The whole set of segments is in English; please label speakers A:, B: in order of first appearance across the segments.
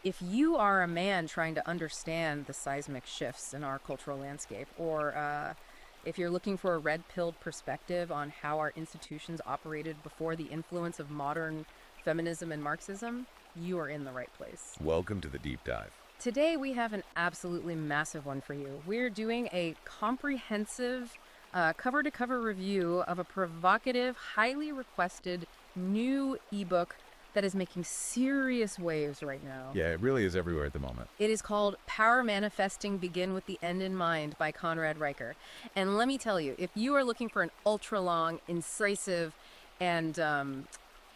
A: If you are a man trying to understand the seismic shifts in our cultural landscape, or if you're looking for a red-pilled perspective on how our institutions operated before the influence of modern feminism and Marxism, you are in the right place.
B: Welcome to the deep dive.
A: Today, we have an absolutely massive one for you. We're doing a comprehensive cover-to-cover review of a provocative, highly requested new ebook that is making serious waves right now.
B: Yeah, it really is everywhere at the moment.
A: It is called Power Manifesting Begin with the End in Mind by Conrad Riker. And let me tell you, if you are looking for an ultra-long, incisive, and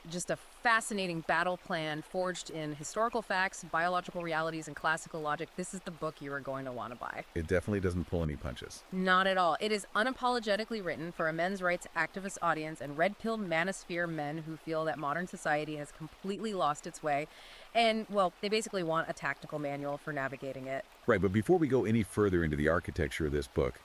A: just a fascinating battle plan forged in historical facts, biological realities, and classical logic, this is the book you are going to want to buy.
B: It definitely doesn't pull any punches.
A: Not at all. It is unapologetically written for a men's rights activist audience and red-pilled manosphere men who feel that modern society has completely lost its way. And, well, they basically want a tactical manual for navigating it.
B: Right, but before we go any further into the architecture of this book,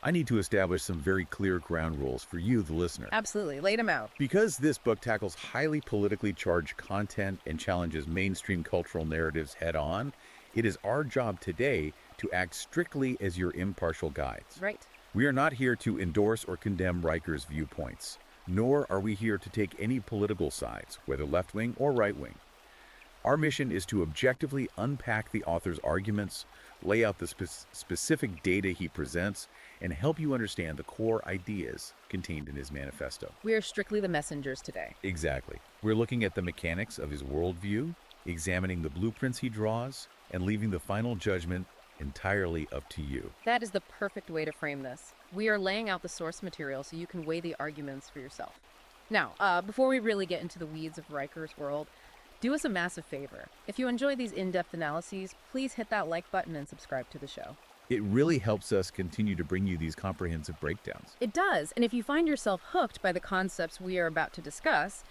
B: I need to establish some very clear ground rules for you, the listener.
A: Absolutely. Lay them out.
B: Because this book tackles highly politically charged content and challenges mainstream cultural narratives head-on, it is our job today to act strictly as your impartial guides.
A: Right.
B: We are not here to endorse or condemn Riker's viewpoints, nor are we here to take any political sides, whether left-wing or right-wing. Our mission is to objectively unpack the author's arguments, lay out the specific data he presents, and help you understand the core ideas contained in his manifesto.
A: We are strictly the messengers today.
B: Exactly. We're looking at the mechanics of his worldview, examining the blueprints he draws, and leaving the final judgment entirely up to you.
A: That is the perfect way to frame this. We are laying out the source material so you can weigh the arguments for yourself. Now, before we really get into the weeds of Riker's world, do us a massive favor. If you enjoy these in-depth analyses, please hit that like button and subscribe to the show.
B: It really helps us continue to bring you these comprehensive breakdowns.
A: It does, and if you find yourself hooked by the concepts we are about to discuss,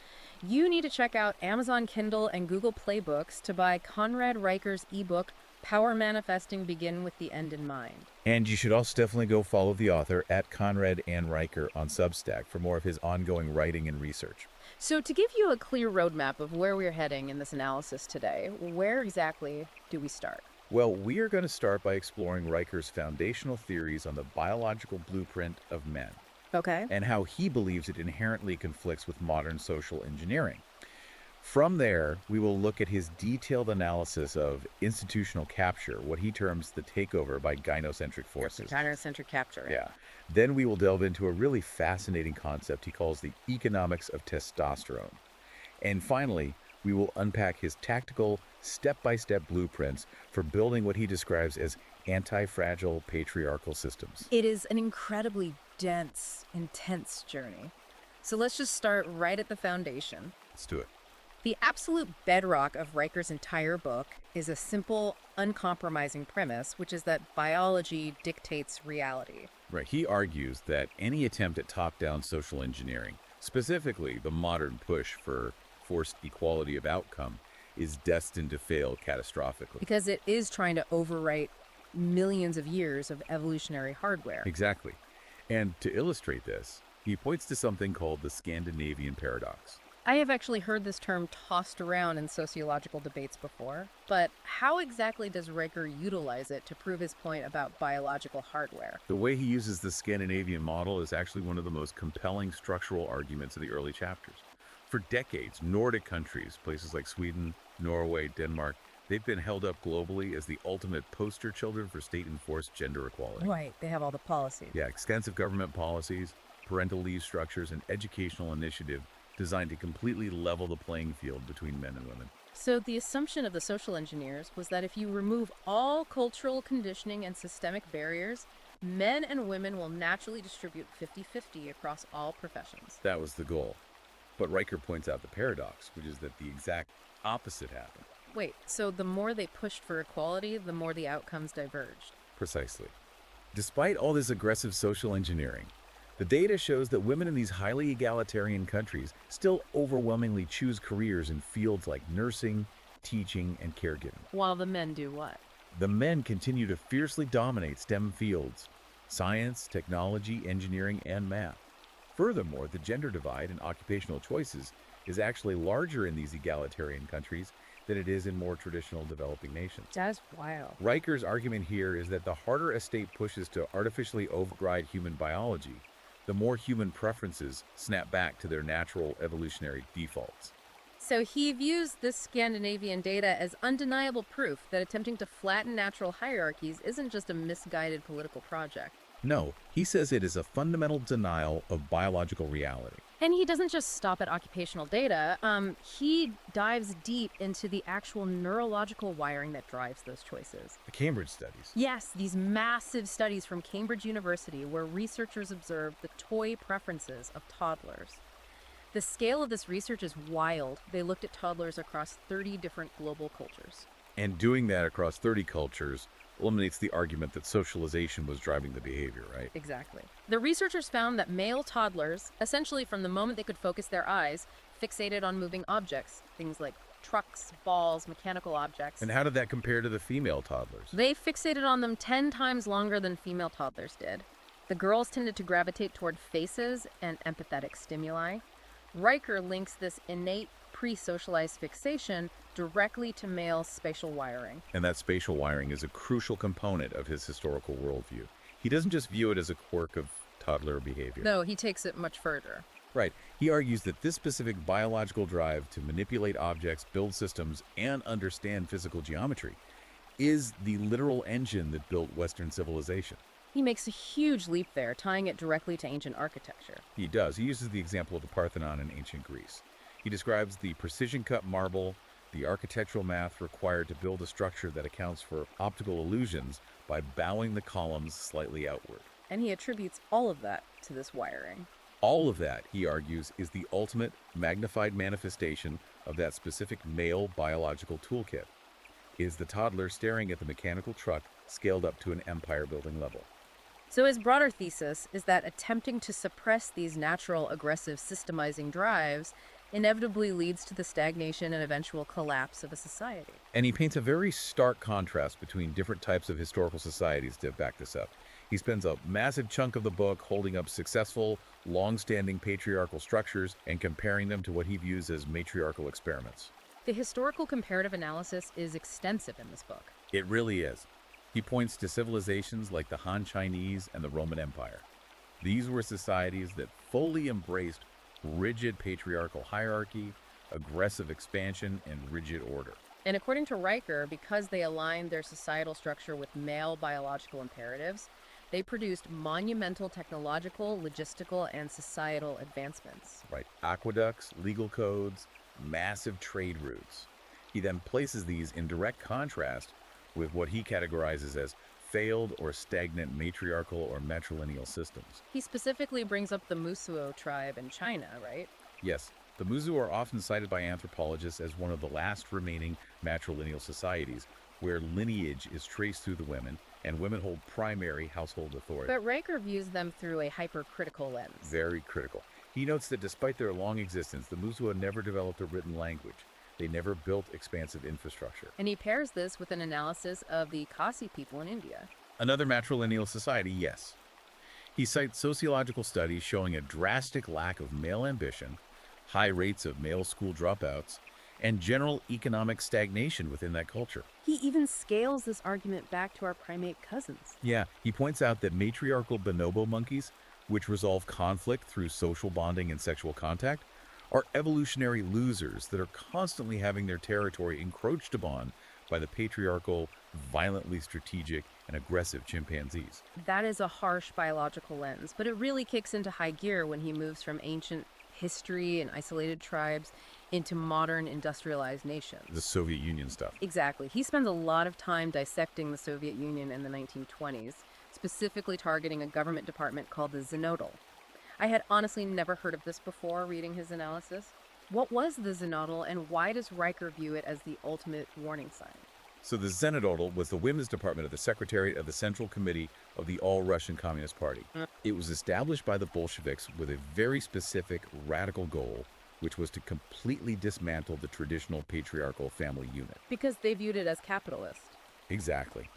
A: you need to check out Amazon Kindle and Google Play Books to buy Conrad Riker's ebook, Power Manifesting Begin with the End in Mind.
B: And you should also definitely go follow the author at Conrad and Riker on Substack for more of his ongoing writing and research.
A: So to give you a clear roadmap of where we're heading in this analysis today, where exactly do we start?
B: Well, we are going to start by exploring Riker's foundational theories on the biological blueprint of men.
A: Okay.
B: And how he believes it inherently conflicts with modern social engineering. From there, we will look at his detailed analysis of institutional capture, what he terms the takeover by gynocentric forces.
A: Gynocentric capture.
B: Yeah. Then we will delve into a really fascinating concept he calls the economics of testosterone. And finally, we will unpack his tactical, step-by-step blueprints for building what he describes as anti-fragile patriarchal systems.
A: It is an incredibly dense, intense journey. So let's just start right at the foundation.
B: Let's do it.
A: The absolute bedrock of Riker's entire book is a simple, uncompromising premise, which is that biology dictates reality.
B: Right. He argues that any attempt at top-down social engineering, specifically the modern push for forced equality of outcome, is destined to fail catastrophically.
A: Because it is trying to overwrite millions of years of evolutionary hardware.
B: Exactly. And to illustrate this, he points to something called the Scandinavian paradox.
A: I have actually heard this term tossed around in sociological debates before, but how exactly does Riker utilize it to prove his point about biological hardware?
B: The way he uses the Scandinavian model is actually one of the most compelling structural arguments of the early chapters. For decades, Nordic countries, places like Sweden, Norway, Denmark, they've been held up globally as the ultimate poster children for state-enforced gender equality.
A: Right, they have all the policies.
B: Yeah, extensive government policies, parental leave structures, and educational initiative designed to completely level the playing field between men and women.
A: So the assumption of the social engineers was that if you remove all cultural conditioning and systemic barriers, men and women will naturally distribute 50-50 across all professions.
B: That was the goal. But Riker points out the paradox, which is that the exact opposite happened.
A: Wait, so the more they pushed for equality, the more the outcomes diverged.
B: Precisely. Despite all this aggressive social engineering, the data shows that women in these highly egalitarian countries still overwhelmingly choose careers in fields like nursing, teaching, and caregiving.
A: While the men do what?
B: The men continue to fiercely dominate STEM fields: science, technology, engineering, and math. Furthermore, the gender divide in occupational choices is actually larger in these egalitarian countries than it is in more traditional developing nations.
A: That's wild.
B: Riker's argument here is that the harder a state pushes to artificially override human biology, the more human preferences snap back to their natural evolutionary defaults.
A: So he views this Scandinavian data as undeniable proof that attempting to flatten natural hierarchies isn't just a misguided political project.
B: No, he says it is a fundamental denial of biological reality.
A: And he doesn't just stop at occupational data. He dives deep into the actual neurological wiring that drives those choices.
B: The Cambridge studies.
A: Yes, these massive studies from Cambridge University where researchers observed the toy preferences of toddlers. The scale of this research is wild. They looked at toddlers across 30 different global cultures.
B: And doing that across 30 cultures eliminates the argument that socialization was driving the behavior, right?
A: Exactly. The researchers found that male toddlers, essentially from the moment they could focus their eyes, fixated on moving objects, things like trucks, balls, mechanical objects.
B: And how did that compare to the female toddlers?
A: They fixated on them 10 times longer than female toddlers did. The girls tended to gravitate toward faces and empathetic stimuli. Riker links this innate pre-socialized fixation directly to male spatial wiring.
B: And that spatial wiring is a crucial component of his historical worldview. He doesn't just view it as a quirk of toddler behavior.
A: No, he takes it much further.
B: Right. He argues that this specific biological drive to manipulate objects, build systems, and understand physical geometry is the literal engine that built Western civilization.
A: He makes a huge leap there, tying it directly to ancient architecture.
B: He does. He uses the example of the Parthenon in ancient Greece. He describes the precision-cut marble, the architectural math required to build a structure that accounts for optical illusions by bowing the columns slightly outward.
A: And he attributes all of that to this wiring.
B: All of that, he argues, is the ultimate magnified manifestation of that specific male biological toolkit. It is the toddler staring at the mechanical truck scaled up to an empire-building level.
A: So his broader thesis is that attempting to suppress these natural aggressive systemizing drives inevitably leads to the stagnation and eventual collapse of a society.
B: And he paints a very stark contrast between different types of historical societies to back this up. He spends a massive chunk of the book holding up successful, long-standing patriarchal structures and comparing them to what he views as matriarchal experiments.
A: The historical comparative analysis is extensive in this book.
B: It really is. He points to civilizations like the Han Chinese and the Roman Empire. These were societies that fully embraced rigid patriarchal hierarchy, aggressive expansion, and rigid order.
A: And according to Riker, because they aligned their societal structure with male biological imperatives, they produced monumental technological, logistical, and societal advancements.
B: Right. Aqueducts, legal codes, massive trade routes. He then places these in direct contrast with what he categorizes as failed or stagnant matriarchal or matrilineal systems.
A: He specifically brings up the Musuo tribe in China, right?
B: Yes, the Musu are often cited by anthropologists as one of the last remaining matrilineal societies where lineage is traced through the women and women hold primary household authority.
A: But Riker views them through a hypercritical lens.
B: Very critical. He notes that despite their long existence, the Musu never developed a written language. They never built expansive infrastructure.
A: And he pairs this with an analysis of the Khasi people in India.
B: Another matrilineal society, yes. He cites sociological studies showing a drastic lack of male ambition, high rates of male school dropouts, and general economic stagnation within that culture.
A: He even scales this argument back to our primate cousins.
B: Yeah, he points out that matriarchal bonobo monkeys, which resolve conflict through social bonding and sexual contact, are evolutionary losers that are constantly having their territory encroached upon by the patriarchal, violently strategic, and aggressive chimpanzees.
A: That is a harsh biological lens, but it really kicks into high gear when he moves from ancient history and isolated tribes into modern industrialized nations.
B: The Soviet Union stuff.
A: Exactly. He spends a lot of time dissecting the Soviet Union in the 1920s, specifically targeting a government department called the Zenodal. I had honestly never heard of this before reading his analysis. What was the Zenodal, and why does Riker view it as the ultimate warning sign?
B: So the Zenodal was the women's department of the Secretariat of the Central Committee of the All-Russian Communist Party. It was established by the Bolsheviks with a very specific, radical goal, which was to completely dismantle the traditional patriarchal family unit.
A: Because they viewed it as capitalist.
B: Exactly.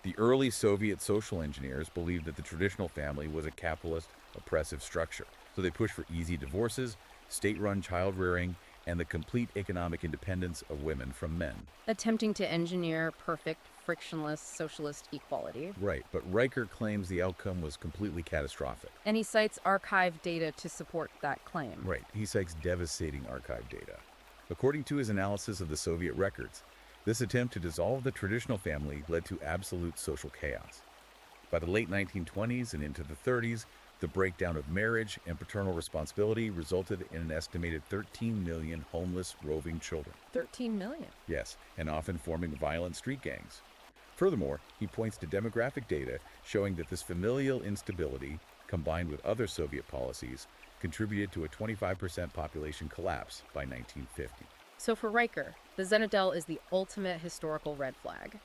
B: The early Soviet social engineers believed that the traditional family was a capitalist, oppressive structure. So they pushed for easy divorces, state-run child rearing, and the complete economic independence of women from men.
A: Attempting to engineer perfect, frictionless socialist equality.
B: Right, but Riker claims the outcome was completely catastrophic.
A: And he cites archived data to support that claim.
B: Right, he cites devastating archive data. According to his analysis of the Soviet records, this attempt to dissolve the traditional family led to absolute social chaos. By the late 1920s and into the 30s, the breakdown of marriage and paternal responsibility resulted in an estimated 13 million homeless, roving children.
A: 13 million.
B: Yes, and often forming violent street gangs. Furthermore, he points to demographic data showing that this familial instability, combined with other Soviet policies, contributed to a 25% population collapse by 1950.
A: So for Riker, the Zenadel is the ultimate historical red flag.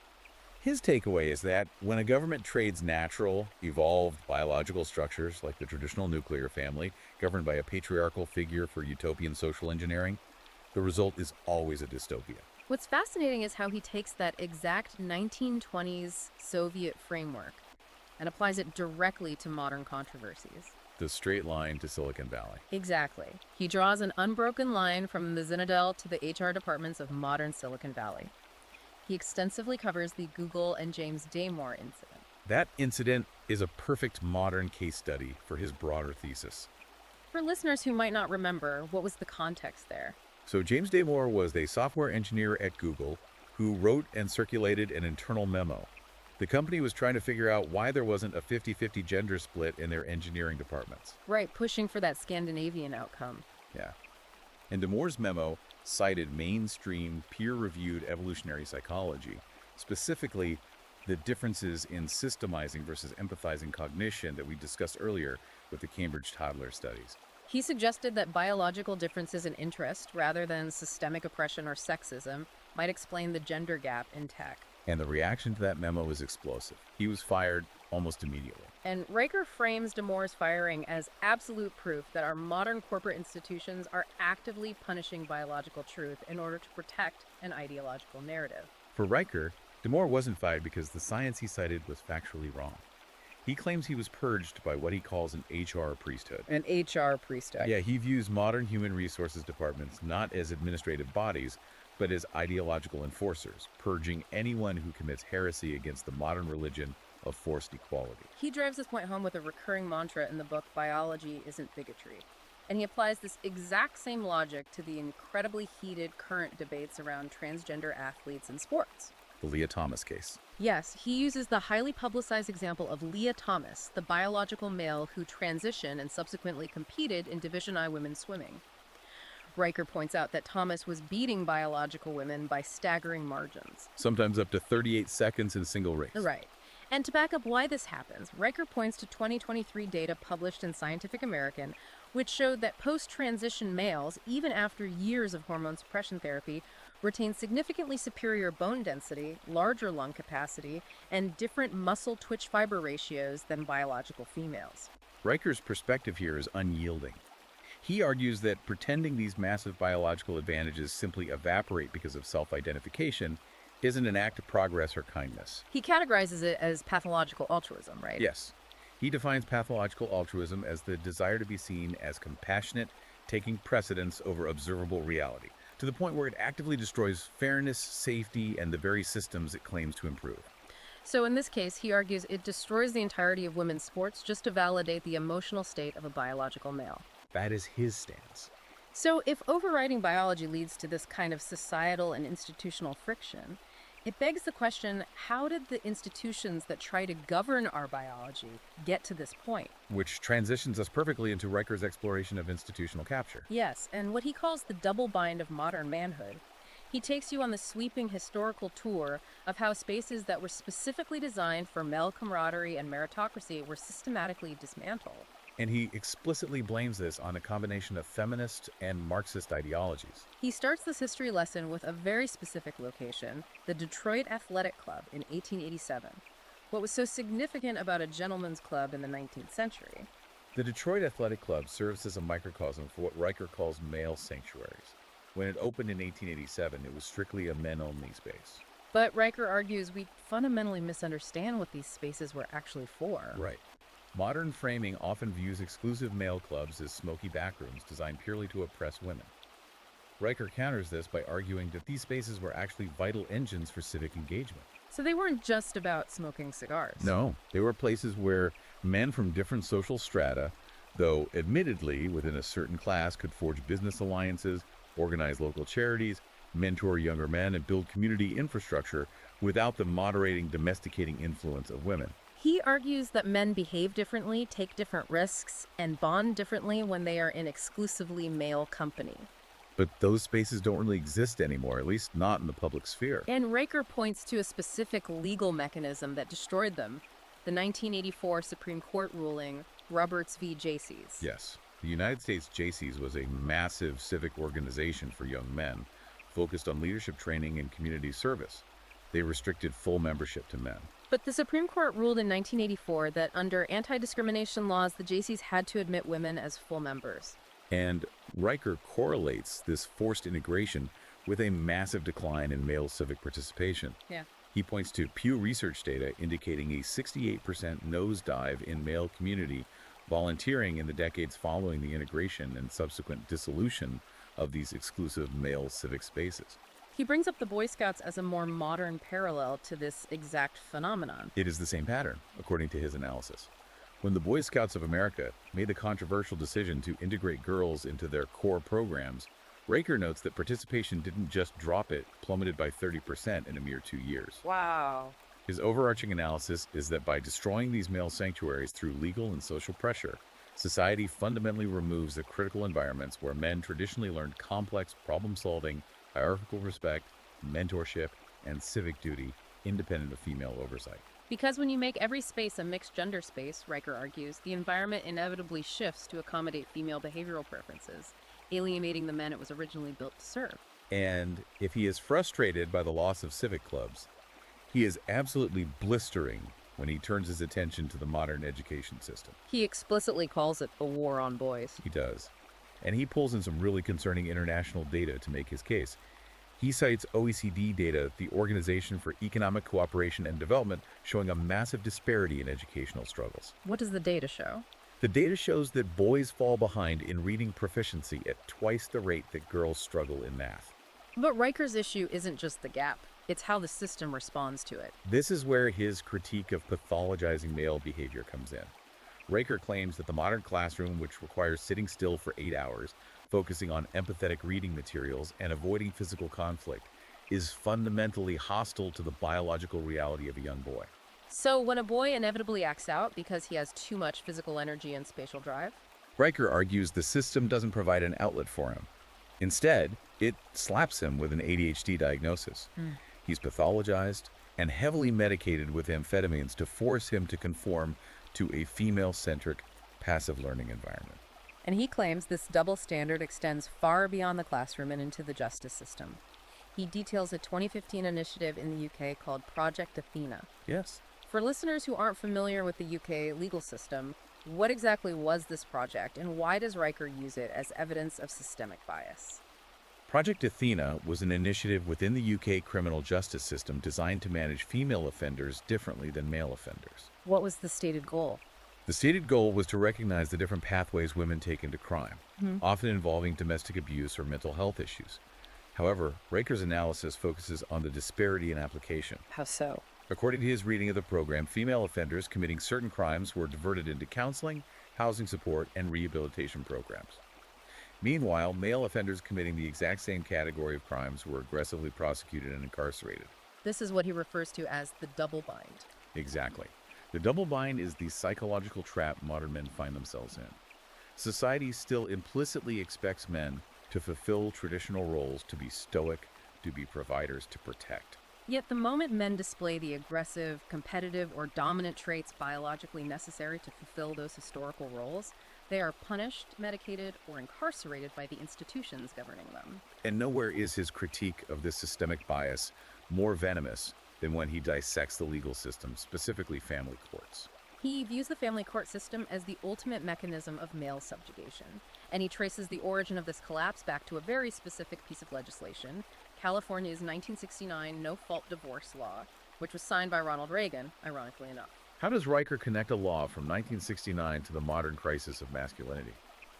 B: His takeaway is that when a government trades natural, evolved biological structures like the traditional nuclear family, governed by a patriarchal figure for utopian social engineering, the result is always a dystopia.
A: What's fascinating is how he takes that exact 1920s Soviet framework and applies it directly to modern controversies.
B: The straight line to Silicon Valley.
A: Exactly. He draws an unbroken line from the Zenadel to the HR departments of modern Silicon Valley. He extensively covers the Google and James Damore incident.
B: That incident is a perfect modern case study for his broader thesis.
A: For listeners who might not remember, what was the context there?
B: So James Damore was a software engineer at Google who wrote and circulated an internal memo. The company was trying to figure out why there wasn't a 50-50 gender split in their engineering departments.
A: Right, pushing for that Scandinavian outcome.
B: Yeah. And Damore's memo cited mainstream, peer-reviewed evolutionary psychology, specifically the differences in systemizing versus empathizing cognition that we discussed earlier with the Cambridge toddler studies.
A: He suggested that biological differences in interest, rather than systemic oppression or sexism, might explain the gender gap in tech.
B: And the reaction to that memo was explosive. He was fired almost immediately.
A: And Riker frames Damore's firing as absolute proof that our modern corporate institutions are actively punishing biological truth in order to protect an ideological narrative.
B: For Riker, Damore wasn't fired because the science he cited was factually wrong. He claims he was purged by what he calls an HR priesthood.
A: An HR priesthood.
B: Yeah, he views modern human resources departments not as administrative bodies, but as ideological enforcers, purging anyone who commits heresy against the modern religion of forced equality.
A: He drives this point home with a recurring mantra in the book, Biology Isn't Bigotry. And he applies this exact same logic to the incredibly heated current debates around transgender athletes in sports.
B: The Leah Thomas case.
A: Yes, he uses the highly publicized example of Leah Thomas, the biological male who transitioned and subsequently competed in Division I women's swimming. Riker points out that Thomas was beating biological women by staggering margins.
B: Sometimes up to 38 seconds in a single race.
A: Right. And to back up why this happens, Riker points to 2023 data published in Scientific American, which showed that post-transition males, even after years of hormone suppression therapy, retain significantly superior bone density, larger lung capacity, and different muscle twitch fiber ratios than biological females.
B: Riker's perspective here is unyielding. He argues that pretending these massive biological advantages simply evaporate because of self-identification isn't an act of progress or kindness.
A: He categorizes it as pathological altruism, right?
B: Yes. He defines pathological altruism as the desire to be seen as compassionate, taking precedence over observable reality, to the point where it actively destroys fairness, safety, and the very systems it claims to improve.
A: So in this case, he argues it destroys the entirety of women's sports just to validate the emotional state of a biological male.
B: That is his stance.
A: So if overriding biology leads to this kind of societal and institutional friction, it begs the question, how did the institutions that try to govern our biology get to this point?
B: Which transitions us perfectly into Riker's exploration of institutional capture.
A: Yes, and what he calls the double bind of modern manhood. He takes you on the sweeping historical tour of how spaces that were specifically designed for male camaraderie and meritocracy were systematically dismantled.
B: And he explicitly blames this on a combination of feminist and Marxist ideologies.
A: He starts this history lesson with a very specific location, the Detroit Athletic Club in 1887. What was so significant about a gentleman's club in the 19th century?
B: The Detroit Athletic Club serves as a microcosm for what Riker calls male sanctuaries. When it opened in 1887, it was strictly a men-only space.
A: But Riker argues we fundamentally misunderstand what these spaces were actually for.
B: Right. Modern framing often views exclusive male clubs as smoky backrooms designed purely to oppress women. Riker counters this by arguing that these spaces were actually vital engines for civic engagement.
A: So they weren't just about smoking cigars.
B: No, they were places where men from different social strata, though admittedly within a certain class, could forge business alliances, organize local charities, mentor younger men, and build community infrastructure without the moderating, domesticating influence of women.
A: He argues that men behave differently, take different risks, and bond differently when they are in exclusively male company.
B: But those spaces don't really exist anymore, at least not in the public sphere.
A: And Riker points to a specific legal mechanism that destroyed them, the 1984 Supreme Court ruling, Roberts v. Jaycees.
B: Yes, the United States Jaycees was a massive civic organization for young men, focused on leadership training and community service. They restricted full membership to men.
A: But the Supreme Court ruled in 1984 that under anti-discrimination laws, the Jaycees had to admit women as full members.
B: And Riker correlates this forced integration with a massive decline in male civic participation.
A: Yeah.
B: He points to Pew Research data indicating a 68% nosedive in male community volunteering in the decades following the integration and subsequent dissolution of these exclusive male civic spaces.
A: He brings up the Boy Scouts as a more modern parallel to this exact phenomenon.
B: It is the same pattern, according to his analysis. When the Boy Scouts of America made the controversial decision to integrate girls into their core programs, Riker notes that participation didn't just drop, it plummeted by 30% in a mere 2 years.
A: Wow.
B: His overarching analysis is that by destroying these male sanctuaries through legal and social pressure, society fundamentally removes the critical environments where men traditionally learned complex problem-solving, hierarchical respect, mentorship, and civic duty, independent of female oversight.
A: Because when you make every space a mixed gender space, Riker argues, the environment inevitably shifts to accommodate female behavioral preferences, alienating the men it was originally built to serve.
B: And if he is frustrated by the loss of civic clubs, he is absolutely blistering when he turns his attention to the modern education system.
A: He explicitly calls it a war on boys.
B: He does. And he pulls in some really concerning international data to make his case. He cites OECD data, the Organization for Economic Cooperation and Development, showing a massive disparity in educational struggles.
A: What does the data show?
B: The data shows that boys fall behind in reading proficiency at twice the rate that girls struggle in math.
A: But Riker's issue isn't just the gap, it's how the system responds to it.
B: This is where his critique of pathologizing male behavior comes in. Riker claims that the modern classroom, which requires sitting still for 8 hours, focusing on empathetic reading materials and avoiding physical conflict, is fundamentally hostile to the biological reality of a young boy.
A: So when a boy inevitably acts out because he has too much physical energy and spatial drive,
B: Riker argues the system doesn't provide an outlet for him. Instead, it slaps him with an ADHD diagnosis. He's pathologized and heavily medicated with amphetamines to force him to conform to a female-centric, passive learning environment.
A: and he claims this double standard extends far beyond the classroom and into the justice system. He details a 2015 initiative in the UK called Project Athena.
B: Yes.
A: For listeners who aren't familiar with the UK legal system, what exactly was this project, and why does Riker use it as evidence of systemic bias?
B: Project Athena was an initiative within the UK criminal justice system designed to manage female offenders differently than male offenders.
A: What was the stated goal?
B: The stated goal was to recognize the different pathways women take into crime, often involving domestic abuse or mental health issues. However, Riker's analysis focuses on the disparity in application.
A: How so?
B: According to his reading of the program, female offenders committing certain crimes were diverted into counseling, housing support, and rehabilitation programs. Meanwhile, male offenders committing the exact same category of crimes were aggressively prosecuted and incarcerated.
A: This is what he refers to as the double bind.
B: Exactly. The double bind is the psychological trap modern men find themselves in. Society still implicitly expects men to fulfill traditional roles, to be stoic, to be providers, to protect.
A: Yet the moment men display the aggressive, competitive, or dominant traits biologically necessary to fulfill those historical roles, they are punished, medicated, or incarcerated by the institutions governing them.
B: And nowhere is his critique of this systemic bias more venomous than when he dissects the legal system, specifically family courts.
A: He views the family court system as the ultimate mechanism of male subjugation, and he traces the origin of this collapse back to a very specific piece of legislation, California's 1969 no-fault divorce law, which was signed by Ronald Reagan, ironically enough.
B: How does Riker connect a law from 1969 to the modern crisis of masculinity?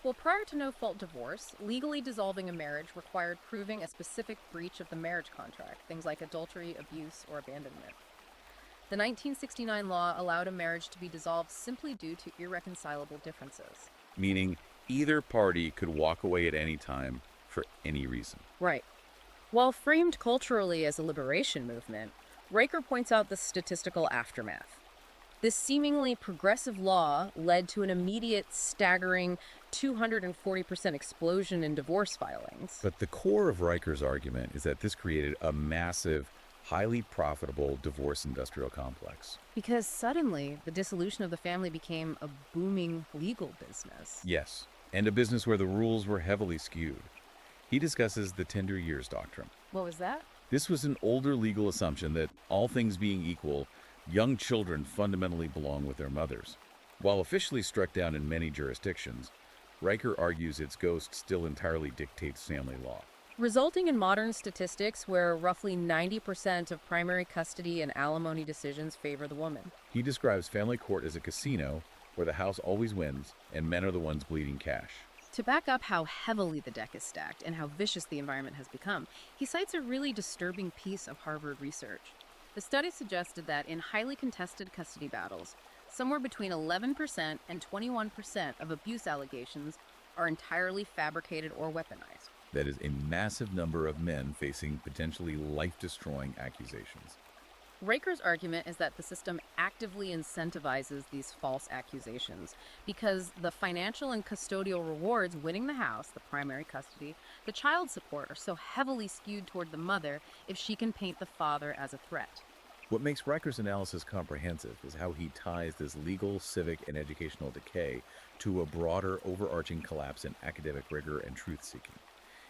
A: Well, prior to no-fault divorce, legally dissolving a marriage required proving a specific breach of the marriage contract, things like adultery, abuse, or abandonment. The 1969 law allowed a marriage to be dissolved simply due to irreconcilable differences.
B: Meaning either party could walk away at any time for any reason.
A: Right. While framed culturally as a liberation movement, Riker points out the statistical aftermath. This seemingly progressive law led to an immediate, staggering 240% explosion in divorce filings.
B: But the core of Riker's argument is that this created a massive, highly profitable divorce industrial complex.
A: Because suddenly, the dissolution of the family became a booming legal business.
B: Yes, and a business where the rules were heavily skewed. He discusses the tender years doctrine.
A: What was that?
B: This was an older legal assumption that, all things being equal, young children fundamentally belong with their mothers. While officially struck down in many jurisdictions, Riker argues its ghost still entirely dictates family law.
A: Resulting in modern statistics where roughly 90% of primary custody and alimony decisions favor the woman.
B: He describes family court as a casino where the house always wins and men are the ones bleeding cash.
A: To back up how heavily the deck is stacked and how vicious the environment has become, he cites a really disturbing piece of Harvard research. The study suggested that in highly contested custody battles, somewhere between 11% and 21% of abuse allegations are entirely fabricated or weaponized.
B: That is a massive number of men facing potentially life-destroying accusations.
A: Riker's argument is that the system actively incentivizes these false accusations because the financial and custodial rewards winning the house, the primary custody, the child support are so heavily skewed toward the mother if she can paint the father as a threat.
B: What makes Riker's analysis comprehensive is how he ties this legal, civic, and educational decay to a broader, overarching collapse in academic rigor and truth-seeking.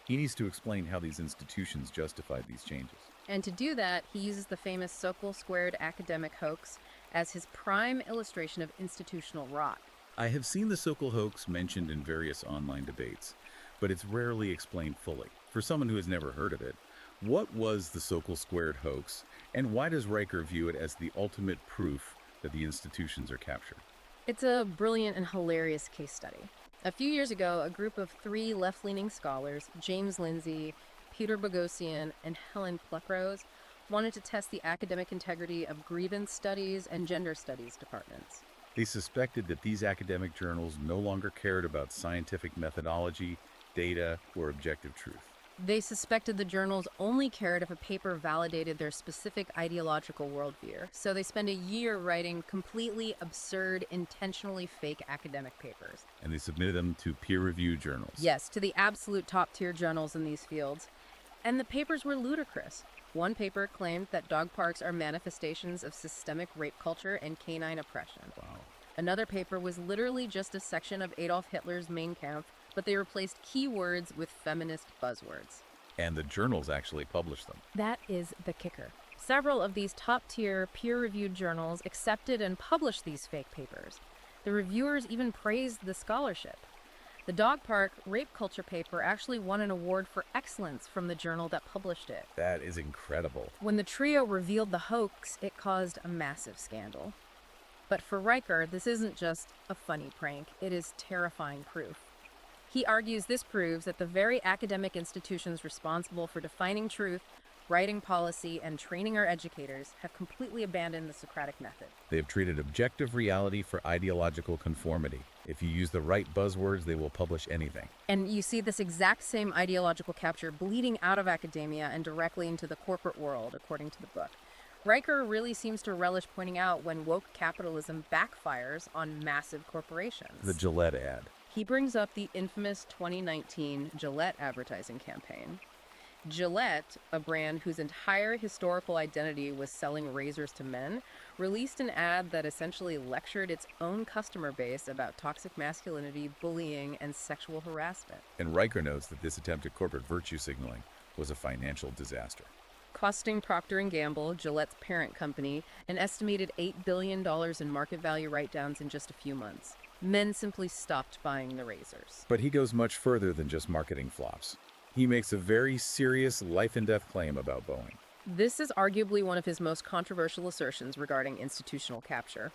B: He needs to explain how these institutions justified these changes.
A: And to do that, he uses the famous Sokal-squared academic hoax as his prime illustration of institutional rot.
B: I have seen the Sokal hoax mentioned in various online debates, but it's rarely explained fully. For someone who has never heard of it, what was the Sokal-squared hoax, and why does Riker view it as the ultimate proof that the institutions are captured?
A: It's a brilliant and hilarious case study. A few years ago, a group of 3 left-leaning scholars, James Lindsay, Peter Boghossian, and Helen Pluckrose, wanted to test the academic integrity of grievance studies and gender studies departments.
B: They suspected that these academic journals no longer cared about scientific methodology, data, or objective truth.
A: They suspected the journals only cared if a paper validated their specific ideological worldview, so they spent a year writing completely absurd, intentionally fake academic papers.
B: And they submitted them to peer-reviewed journals.
A: Yes, to the absolute top-tier journals in these fields. And the papers were ludicrous. One paper claimed that dog parks are manifestations of systemic rape culture and canine oppression.
B: Wow.
A: Another paper was literally just a section of Adolf Hitler's Mein Kampf, but they replaced keywords with feminist buzzwords.
B: And the journals actually published them.
A: That is the kicker. Several of these top-tier, peer-reviewed journals accepted and published these fake papers. The reviewers even praised the scholarship. The dog park rape culture paper actually won an award for excellence from the journal that published it.
B: That is incredible.
A: When the trio revealed the hoax, it caused a massive scandal. But for Riker, this isn't just a funny prank, it is terrifying proof. He argues this proves that the very academic institutions responsible for defining truth, writing policy, and training our educators have completely abandoned the Socratic method.
B: They have treated objective reality for ideological conformity. If you use the right buzzwords, they will publish anything.
A: And you see this exact same ideological capture bleeding out of academia and directly into the corporate world, according to the book. Riker really seems to relish pointing out when woke capitalism backfires on massive corporations.
B: The Gillette ad.
A: He brings up the infamous 2019 Gillette advertising campaign. Gillette, a brand whose entire historical identity was selling razors to men, released an ad that essentially lectured its own customer base about toxic masculinity, bullying, and sexual harassment.
B: And Riker notes that this attempt at corporate virtue signaling was a financial disaster.
A: Costing Procter & Gamble, Gillette's parent company, an estimated $8 billion in market value write-downs in just a few months. Men simply stopped buying the razors.
B: But he goes much further than just marketing flops. He makes a very serious life-and-death claim about Boeing.
A: This is arguably one of his most controversial assertions regarding institutional capture.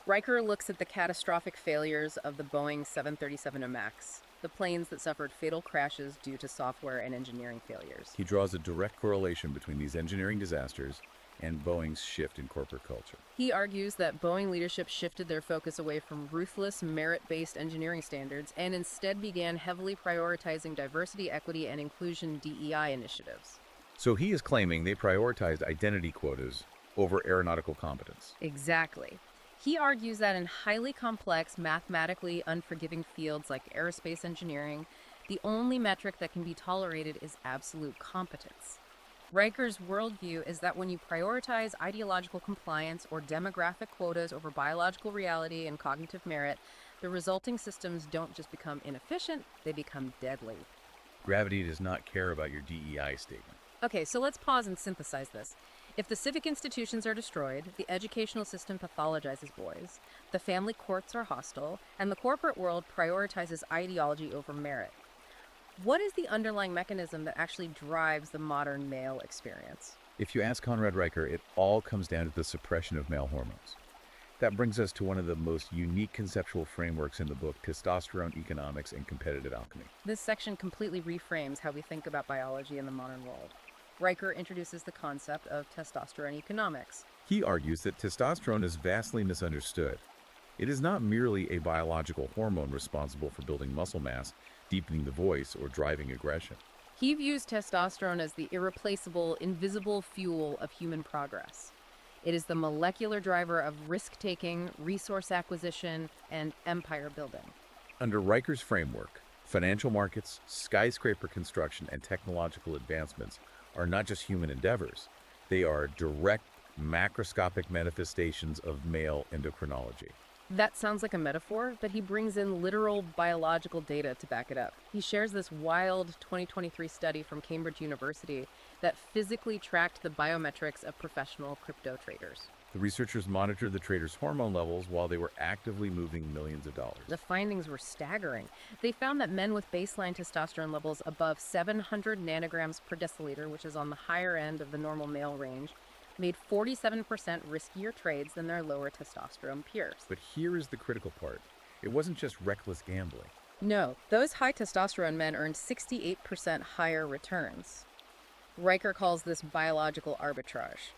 A: Riker looks at the catastrophic failures of the Boeing 737 MAX. the planes that suffered fatal crashes due to software and engineering failures.
B: He draws a direct correlation between these engineering disasters and Boeing's shift in corporate culture.
A: He argues that Boeing leadership shifted their focus away from ruthless, merit-based engineering standards and instead began heavily prioritizing diversity, equity, and inclusion DEI initiatives.
B: So he is claiming they prioritized identity quotas over aeronautical competence.
A: Exactly. He argues that in highly complex, mathematically unforgiving fields like aerospace engineering, the only metric that can be tolerated is absolute competence. Riker's worldview is that when you prioritize ideological compliance or demographic quotas over biological reality and cognitive merit, the resulting systems don't just become inefficient, they become deadly.
B: Gravity does not care about your DEI statement.
A: Okay, so let's pause and synthesize this. If the civic institutions are destroyed, the educational system pathologizes boys, the family courts are hostile, and the corporate world prioritizes ideology over merit. What is the underlying mechanism that actually drives the modern male experience?
B: If you ask Conrad Riker, it all comes down to the suppression of male hormones. That brings us to one of the most unique conceptual frameworks in the book, Testosterone, Economics, and Competitive Alchemy.
A: This section completely reframes how we think about biology in the modern world. Riker introduces the concept of testosterone economics.
B: He argues that testosterone is vastly misunderstood. It is not merely a biological hormone responsible for building muscle mass, deepening the voice, or driving aggression.
A: He views testosterone as the irreplaceable, invisible fuel of human progress. It is the molecular driver of risk-taking, resource acquisition, and empire building.
B: Under Riker's framework, financial markets, skyscraper construction, and technological advancements are not just human endeavors. They are direct, macroscopic manifestations of male endocrinology.
A: That sounds like a metaphor, but he brings in literal biological data to back it up. He shares this wild 2023 study from Cambridge University that physically tracked the biometrics of professional crypto traders.
B: The researchers monitored the traders' hormone levels while they were actively moving millions of dollars.
A: The findings were staggering. They found that men with baseline testosterone levels above 700 nanograms per deciliter, which is on the higher end of the normal male range, made 47% riskier trades than their lower testosterone peers.
B: But here is the critical part. It wasn't just reckless gambling.
A: No, those high testosterone men earned 68% higher returns. Riker calls this biological arbitrage.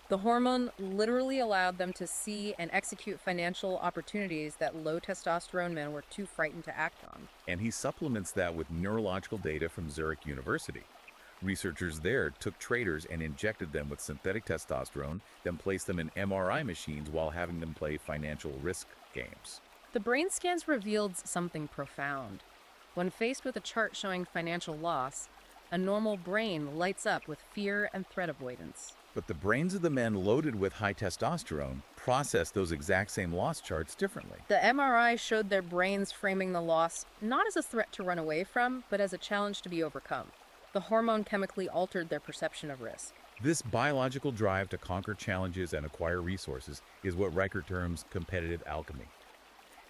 A: The hormone literally allowed them to see and execute financial opportunities that low testosterone men were too frightened to act on.
B: And he supplements that with neurological data from Zurich University. Researchers there took traders and injected them with synthetic testosterone, then placed them in MRI machines while having them play financial risk games.
A: The brain scans revealed something profound. When faced with a chart showing financial loss, a normal brain lights up with fear and threat avoidance.
B: But the brains of the men loaded with high testosterone processed those exact same loss charts differently.
A: The MRI showed their brains framing the loss not as a threat to run away from, but as a challenge to be overcome. The hormone chemically altered their perception of risk.
B: This biological drive to conquer challenges and acquire resources is what Riker terms competitive alchemy.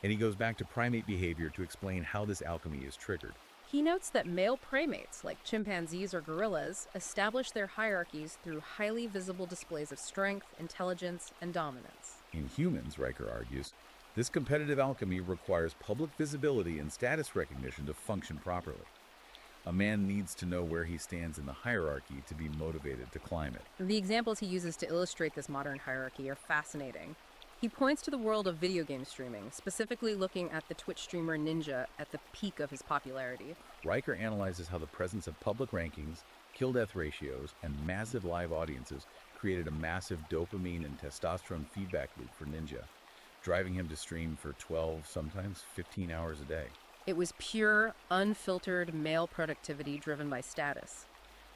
B: And he goes back to primate behavior to explain how this alchemy is triggered.
A: He notes that male primates, like chimpanzees or gorillas, establish their hierarchies through highly visible displays of strength, intelligence, and dominance.
B: In humans, Riker argues, this competitive alchemy requires public visibility and status recognition to function properly. A man needs to know where he stands in the hierarchy to be motivated to climb it.
A: The examples he uses to illustrate this modern hierarchy are fascinating. He points to the world of video game streaming, specifically looking at the Twitch streamer Ninja at the peak of his popularity.
B: Riker analyzes how the presence of public rankings, kill-death ratios, and massive live audiences created a massive dopamine and testosterone feedback loop for Ninja, driving him to stream for 12, sometimes 15 hours a day.
A: It was pure, unfiltered male productivity driven by status.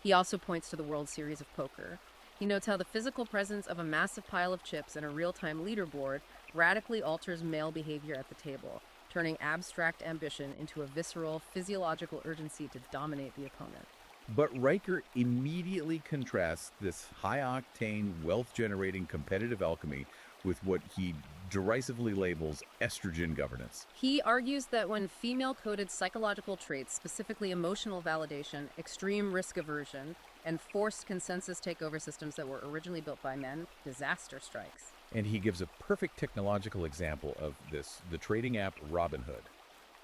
A: He also points to the World Series of Poker. He notes how the physical presence of a massive pile of chips and a real-time leaderboard radically alters male behavior at the table, turning abstract ambition into a visceral, physiological urgency to dominate the opponent.
B: But Riker immediately contrasts this high-octane, wealth-generating competitive alchemy with what he derisively labels estrogen governance.
A: He argues that when female-coded psychological traits, specifically emotional validation, extreme risk aversion, and forced consensus takeover systems that were originally built by men, disaster strikes.
B: And he gives a perfect technological example of this, the trading app Robinhood.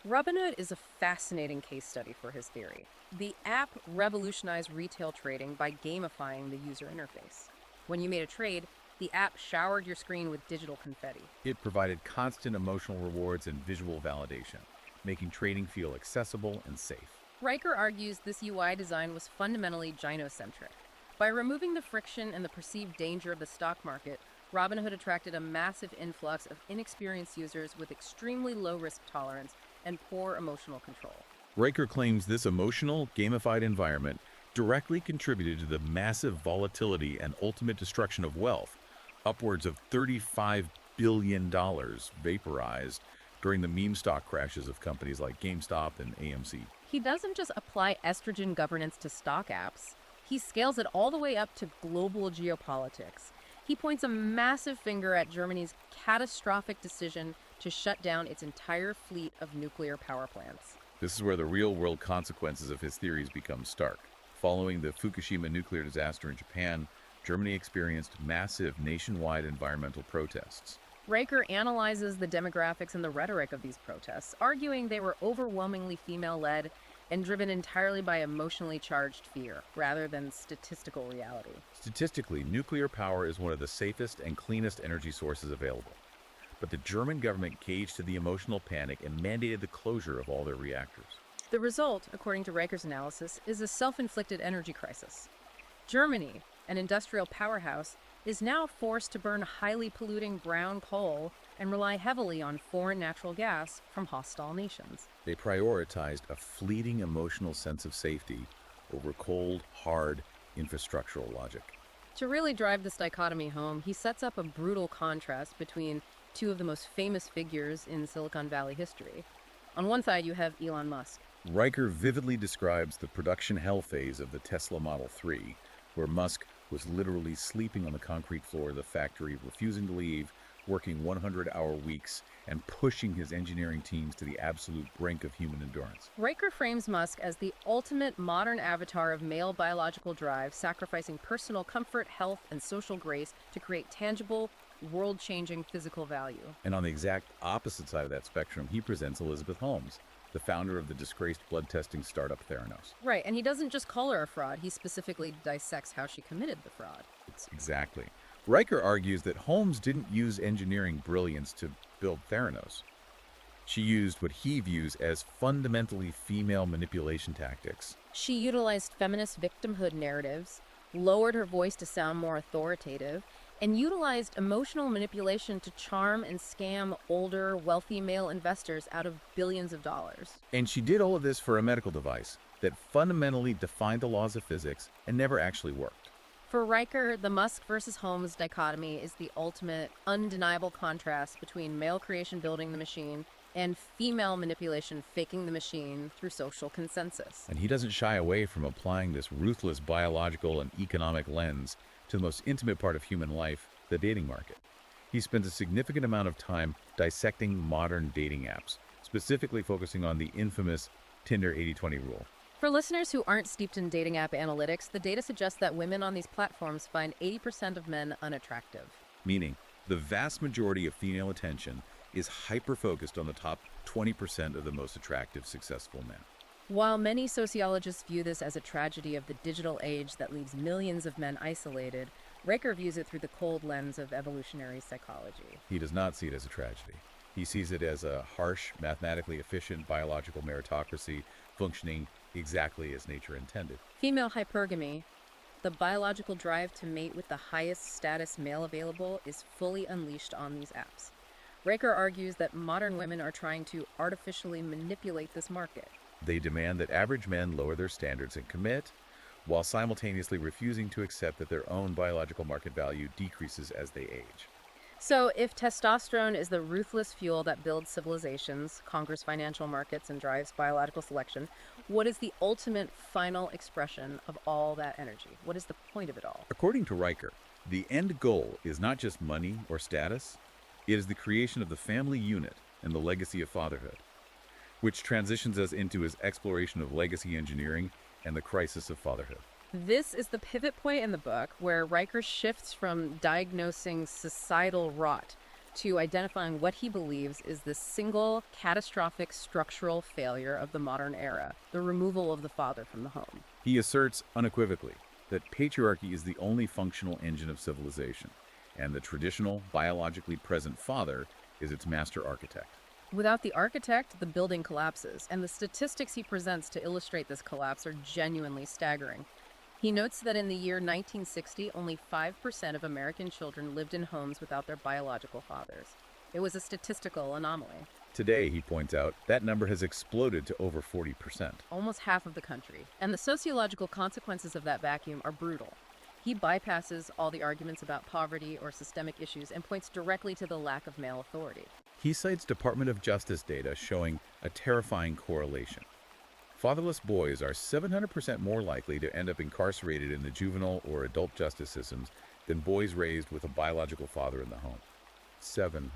A: Robinhood is a fascinating case study for his theory. The app revolutionized retail trading by gamifying the user interface. When you made a trade, the app showered your screen with digital confetti.
B: It provided constant emotional rewards and visual validation, making trading feel accessible and safe.
A: Riker argues this UI design was fundamentally gynocentric. By removing the friction and the perceived danger of the stock market, Robinhood attracted a massive influx of inexperienced users with extremely low risk tolerance and poor emotional control.
B: Riker claims this emotional, gamified environment directly contributed to the massive volatility and ultimate destruction of wealth, upwards of $35 billion vaporized during the meme stock crashes of companies like GameStop and AMC.
A: He doesn't just apply estrogen governance to stock apps, he scales it all the way up to global geopolitics. He points a massive finger at Germany's catastrophic decision to shut down its entire fleet of nuclear power plants.
B: This is where the real-world consequences of his theories become stark. Following the Fukushima nuclear disaster in Japan, Germany experienced massive nationwide environmental protests.
A: Riker analyzes the demographics and the rhetoric of these protests, arguing they were overwhelmingly female-led and driven entirely by emotionally charged fear, rather than statistical reality.
B: Statistically, nuclear power is one of the safest and cleanest energy sources available. But the German government caged to the emotional panic and mandated the closure of all their reactors.
A: The result, according to Riker's analysis, is a self-inflicted energy crisis. Germany, an industrial powerhouse, is now forced to burn highly polluting brown coal and rely heavily on foreign natural gas from hostile nations.
B: They prioritized a fleeting emotional sense of safety over cold, hard, infrastructural logic.
A: To really drive this dichotomy home, he sets up a brutal contrast between two of the most famous figures in Silicon Valley history. On one side, you have Elon Musk.
B: Riker vividly describes the production hell phase of the Tesla Model 3, where Musk was literally sleeping on the concrete floor of the factory, refusing to leave, working 100-hour weeks, and pushing his engineering teams to the absolute brink of human endurance.
A: Riker frames Musk as the ultimate modern avatar of male biological drive, sacrificing personal comfort, health, and social grace to create tangible, world-changing physical value.
B: And on the exact opposite side of that spectrum, he presents Elizabeth Holmes, the founder of the disgraced blood testing startup Theranos.
A: Right, and he doesn't just call her a fraud, he specifically dissects how she committed the fraud.
B: Exactly. Riker argues that Holmes didn't use engineering brilliance to build Theranos. She used what he views as fundamentally female manipulation tactics.
A: She utilized feminist victimhood narratives, lowered her voice to sound more authoritative, and utilized emotional manipulation to charm and scam older, wealthy male investors out of billions of dollars.
B: And she did all of this for a medical device that fundamentally defied the laws of physics and never actually worked.
A: For Riker, the Musk versus Holmes dichotomy is the ultimate, undeniable contrast between male creation building the machine and female manipulation faking the machine through social consensus.
B: And he doesn't shy away from applying this ruthless biological and economic lens to the most intimate part of human life, the dating market. He spends a significant amount of time dissecting modern dating apps, specifically focusing on the infamous Tinder 80-20 rule.
A: For listeners who aren't steeped in dating app analytics, the data suggests that women on these platforms find 80% of men unattractive.
B: Meaning, the vast majority of female attention is hyper-focused on the top 20% of the most attractive, successful men.
A: While many sociologists view this as a tragedy of the digital age that leaves millions of men isolated, Riker views it through the cold lens of evolutionary psychology.
B: He does not see it as a tragedy. He sees it as a harsh, mathematically efficient biological meritocracy functioning exactly as nature intended.
A: Female hypergamy, the biological drive to mate with the highest status male available, is fully unleashed on these apps. Riker argues that modern women are trying to artificially manipulate this market.
B: They demand that average men lower their standards and commit, while simultaneously refusing to accept that their own biological market value decreases as they age.
A: So, if testosterone is the ruthless fuel that builds civilizations, conquers financial markets, and drives biological selection, what is the ultimate final expression of all that energy? What is the point of it all?
B: According to Riker, the end goal is not just money or status, it is the creation of the family unit and the legacy of fatherhood, which transitions us into his exploration of legacy engineering and the crisis of fatherhood.
A: This is the pivot point in the book where Riker shifts from diagnosing societal rot to identifying what he believes is the single catastrophic structural failure of the modern era, the removal of the father from the home.
B: He asserts unequivocally that patriarchy is the only functional engine of civilization, and the traditional, biologically present father is its master architect.
A: Without the architect, the building collapses, and the statistics he presents to illustrate this collapse are genuinely staggering. He notes that in the year 1960, only 5% of American children lived in homes without their biological fathers. It was a statistical anomaly.
B: Today, he points out, that number has exploded to over 40%.
A: Almost half of the country. And the sociological consequences of that vacuum are brutal. He bypasses all the arguments about poverty or systemic issues and points directly to the lack of male authority.
B: He cites Department of Justice data showing a terrifying correlation. Fatherless boys are 700% more likely to end up incarcerated in the juvenile or adult justice systems than boys raised with a biological father in the home. 700%.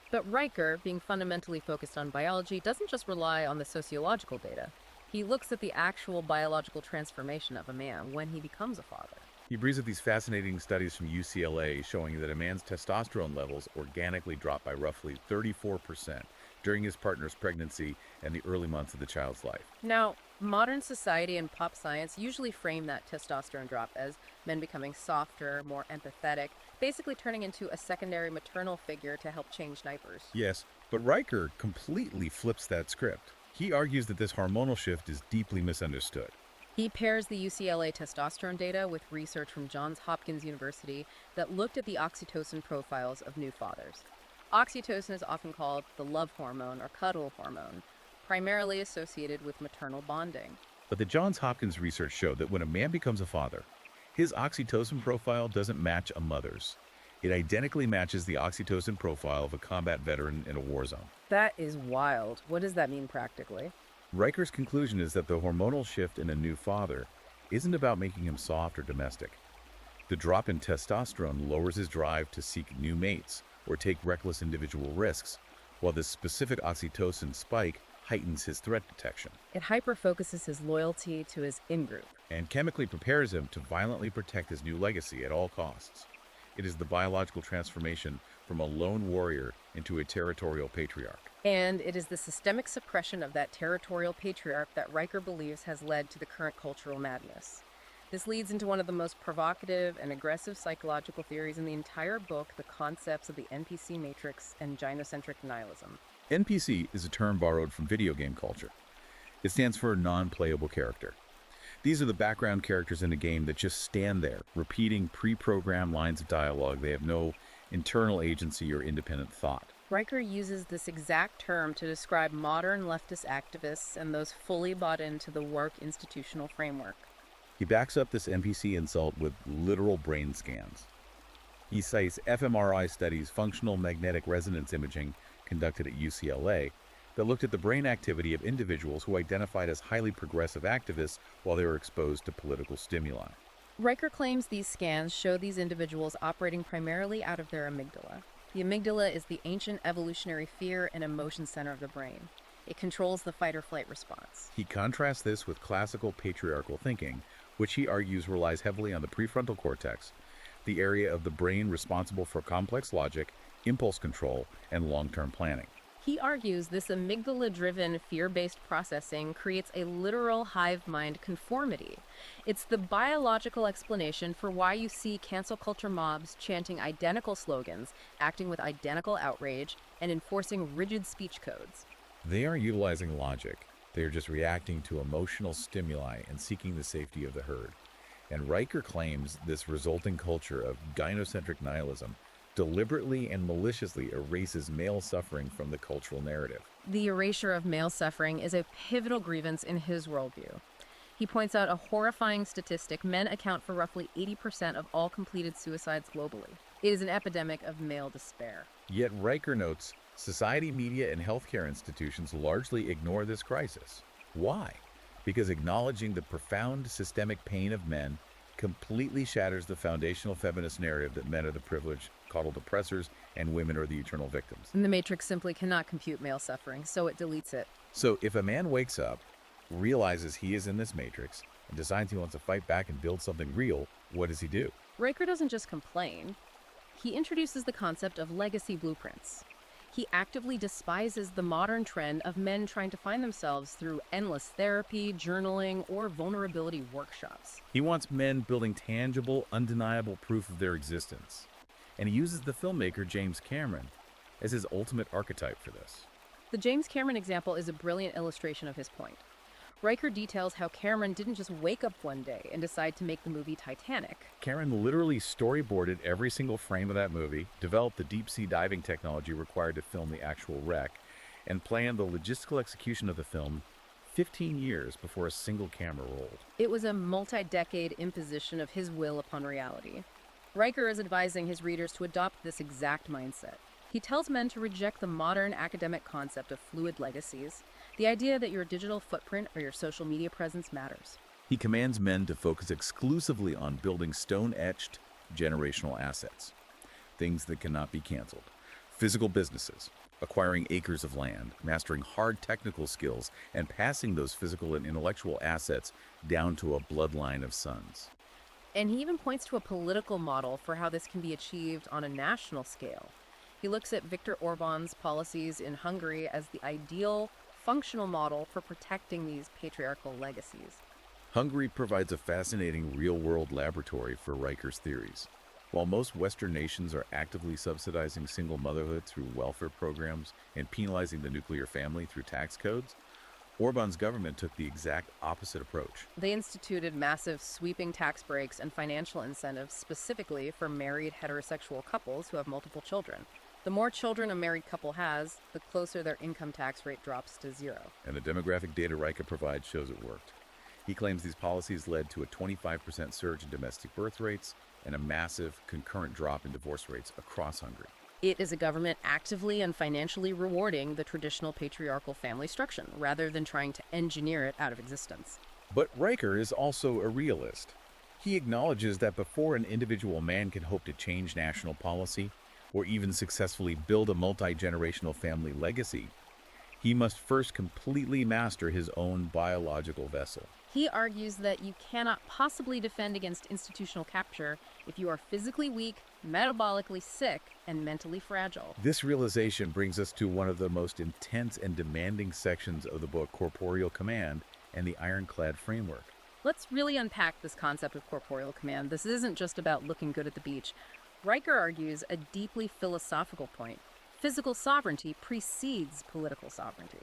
A: But Riker, being fundamentally focused on biology, doesn't just rely on the sociological data. He looks at the actual biological transformation of a man when he becomes a father.
B: He brings up these fascinating studies from UCLA showing that a man's testosterone levels organically drop by roughly 34% during his partner's pregnancy and the early months of the child's life.
A: Now, modern society and pop science usually frame that testosterone drop as men becoming softer, more empathetic, basically turning into a secondary maternal figure to help change diapers.
B: Yes, but Riker completely flips that script. He argues that this hormonal shift is deeply misunderstood.
A: He pairs the UCLA testosterone data with research from Johns Hopkins University that looked at the oxytocin profiles of new fathers. Oxytocin is often called the love hormone or cuddle hormone, primarily associated with maternal bonding.
B: But the Johns Hopkins research showed that when a man becomes a father, his oxytocin profile doesn't match a mother's. It identically matches the oxytocin profile of a combat veteran in a war zone.
A: That is wild. What does that mean practically?
B: Riker's conclusion is that the hormonal shift in a new father isn't about making him soft or domestic. The drop in testosterone lowers his drive to seek new mates or take reckless individual risks, while the specific oxytocin spike heightens his threat detection
A: It hyper-focuses his loyalty to his in-group.
B: and chemically prepares him to violently protect his new legacy at all costs. It is the biological transformation from a lone warrior into a territorial patriarch.
A: And it is the systemic suppression of that territorial patriarch that Riker believes has led to the current cultural madness. This leads into one of the most provocative and aggressive psychological theories in the entire book, the concepts of the NPC matrix and gynocentric nihilism.
B: NPC is a term borrowed from video game culture. It stands for non-playable character. These are the background characters in a game that just stand there, repeating pre-programmed lines of dialogue. They have no internal agency or independent thought.
A: Riker uses this exact term to describe modern leftist activists and those fully bought into the woke institutional framework.
B: He backs up this NPC insult with literal brain scans. He cites fMRI studies, functional magnetic resonance imaging conducted at UCLA, that looked at the brain activity of individuals who identified as highly progressive activists while they were exposed to political stimuli.
A: Riker claims these scans show these individuals operating primarily out of their amygdala. The amygdala is the ancient evolutionary fear and emotion center of the brain. It controls the fight or flight response.
B: He contrasts this with classical patriarchal thinking, which he argues relies heavily on the prefrontal cortex, the area of the brain responsible for complex logic, impulse control, and long-term planning.
A: He argues this amygdala-driven, fear-based processing creates a literal hive mind conformity. It's the biological explanation for why you see cancel culture mobs chanting identical slogans, acting with identical outrage, and enforcing rigid speech codes.
B: They aren't utilizing logic. They are just reacting to emotional stimuli and seeking the safety of the herd. And Riker claims this resulting culture of gynocentric nihilism deliberately and maliciously erases male suffering from the cultural narrative.
A: The erasure of male suffering is a pivotal grievance in his worldview. He points out a horrifying statistic: men account for roughly 80% of all completed suicides globally. It is an epidemic of male despair.
B: Yet Riker notes, society, media, and healthcare institutions largely ignore this crisis. Why? Because acknowledging the profound systemic pain of men completely shatters the foundational feminist narrative that men are the privileged, coddled oppressors, and women are the eternal victims.
A: And the Matrix simply cannot compute male suffering, so it deletes it.
B: So if a man wakes up, realizes he is in this matrix, and decides he wants to fight back and build something real, what does he do?
A: Riker doesn't just complain. He introduces the concept of legacy blueprints. He actively despises the modern trend of men trying to find themselves through endless therapy, journaling, or vulnerability workshops.
B: He wants men building tangible, undeniable proof of their existence. And he uses the filmmaker James Cameron as his ultimate archetype for this.
A: The James Cameron example is a brilliant illustration of his point. Riker details how Cameron didn't just wake up one day and decide to make the movie Titanic.
B: Cameron literally storyboarded every single frame of that movie, developed the deep-sea diving technology required to film the actual wreck, and planned the logistical execution of the film 15 years before a single camera rolled.
A: It was a multi-decade imposition of his will upon reality. Riker is advising his readers to adopt this exact mindset. He tells men to reject the modern academic concept of fluid legacies, the idea that your digital footprint or your social media presence matters.
B: He commands men to focus exclusively on building stone-etched generational assets, things that cannot be canceled. Physical businesses, acquiring acres of land, mastering hard technical skills, and passing those physical and intellectual assets down to a bloodline of sons.
A: And he even points to a political model for how this can be achieved on a national scale. He looks at Viktor Orban's policies in Hungary as the ideal, functional model for protecting these patriarchal legacies.
B: Hungary provides a fascinating real-world laboratory for Riker's theories. While most Western nations are actively subsidizing single motherhood through welfare programs and penalizing the nuclear family through tax codes, Orban's government took the exact opposite approach.
A: They instituted massive sweeping tax breaks and financial incentives specifically for married heterosexual couples who have multiple children. The more children a married couple has, the closer their income tax rate drops to zero.
B: And the demographic data Riker provides shows it worked. He claims these policies led to a 25% surge in domestic birth rates and a massive concurrent drop in divorce rates across Hungary.
A: It is a government actively and financially rewarding the traditional patriarchal family structure, rather than trying to engineer it out of existence.
B: But Riker is also a realist. He acknowledges that before an individual man can hope to change national policy, or even successfully build a multi-generational family legacy, he must first completely master his own biological vessel.
A: He argues that you cannot possibly defend against institutional capture if you are physically weak, metabolically sick, and mentally fragile.
B: This realization brings us to one of the most intense and demanding sections of the book, Corporeal Command and the Ironclad Framework.
A: Let's really unpack this concept of corporeal command. This isn't just about looking good at the beach. Riker argues a deeply philosophical point. Physical sovereignty precedes political sovereignty.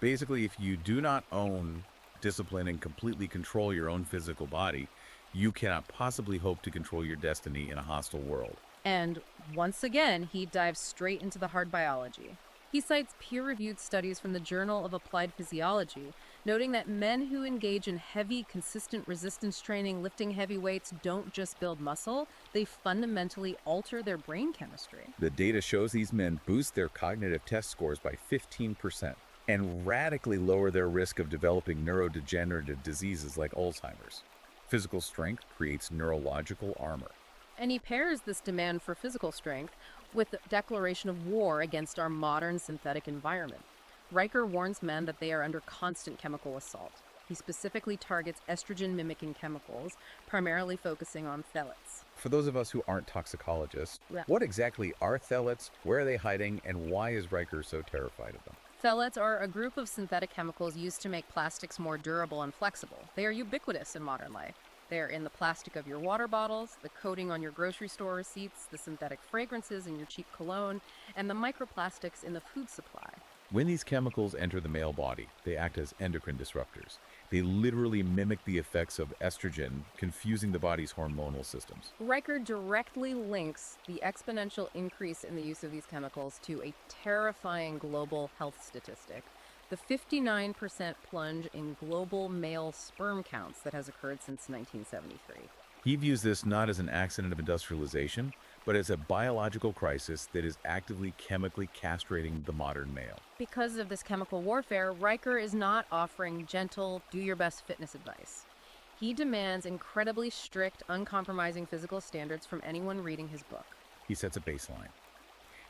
B: Basically, if you do not own, discipline, and completely control your own physical body, you cannot possibly hope to control your destiny in a hostile world.
A: And once again, he dives straight into the hard biology. He cites peer-reviewed studies from the Journal of Applied Physiology, noting that men who engage in heavy, consistent resistance training, lifting heavy weights, don't just build muscle, they fundamentally alter their brain chemistry.
B: The data shows these men boost their cognitive test scores by 15% and radically lower their risk of developing neurodegenerative diseases like Alzheimer's. Physical strength creates neurological armor.
A: And he pairs this demand for physical strength with the declaration of war against our modern synthetic environment. Riker warns men that they are under constant chemical assault. He specifically targets estrogen-mimicking chemicals, primarily focusing on phthalates.
B: For those of us who aren't toxicologists,
A: Yeah.
B: what exactly are phthalates, where are they hiding, and why is Riker so terrified of them?
A: Phthalates are a group of synthetic chemicals used to make plastics more durable and flexible. They are ubiquitous in modern life. They are in the plastic of your water bottles, the coating on your grocery store receipts, the synthetic fragrances in your cheap cologne, and the microplastics in the food supply.
B: When these chemicals enter the male body, they act as endocrine disruptors. They literally mimic the effects of estrogen, confusing the body's hormonal systems.
A: Riker directly links the exponential increase in the use of these chemicals to a terrifying global health statistic: the 59% plunge in global male sperm counts that has occurred since 1973.
B: He views this not as an accident of industrialization, but as a biological crisis that is actively chemically castrating the modern male.
A: Because of this chemical warfare, Riker is not offering gentle, do-your-best fitness advice. He demands incredibly strict, uncompromising physical standards from anyone reading his book.
B: He sets a baseline.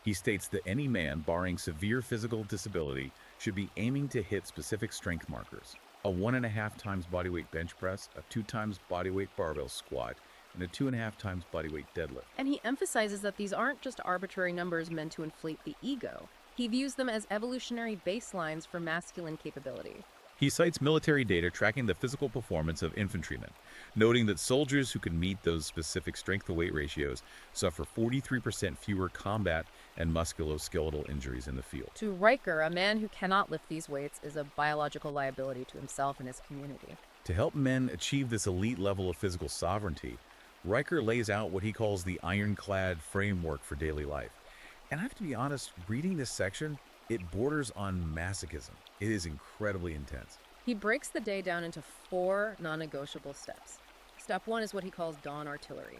B: He states that any man, barring severe physical disability, should be aiming to hit specific strength markers: a 1.5 times bodyweight bench press, a 2 times bodyweight barbell squat, and a 2.5 times bodyweight deadlift.
A: And he emphasizes that these aren't just arbitrary numbers meant to inflate the ego. He views them as evolutionary baselines for masculine capability.
B: He cites military data tracking the physical performance of infantrymen, noting that soldiers who can meet those specific strength-to-weight ratios suffer 43% fewer combat and musculoskeletal injuries in the field.
A: To Riker, a man who cannot lift these weights is a biological liability to himself and his community.
B: To help men achieve this elite level of physical sovereignty, Riker lays out what he calls the ironclad framework for daily life. And I have to be honest, reading this section, it borders on masochism. It is incredibly intense.
A: He breaks the day down into 4 non-negotiable steps. Step 1 is what he calls dawn artillery.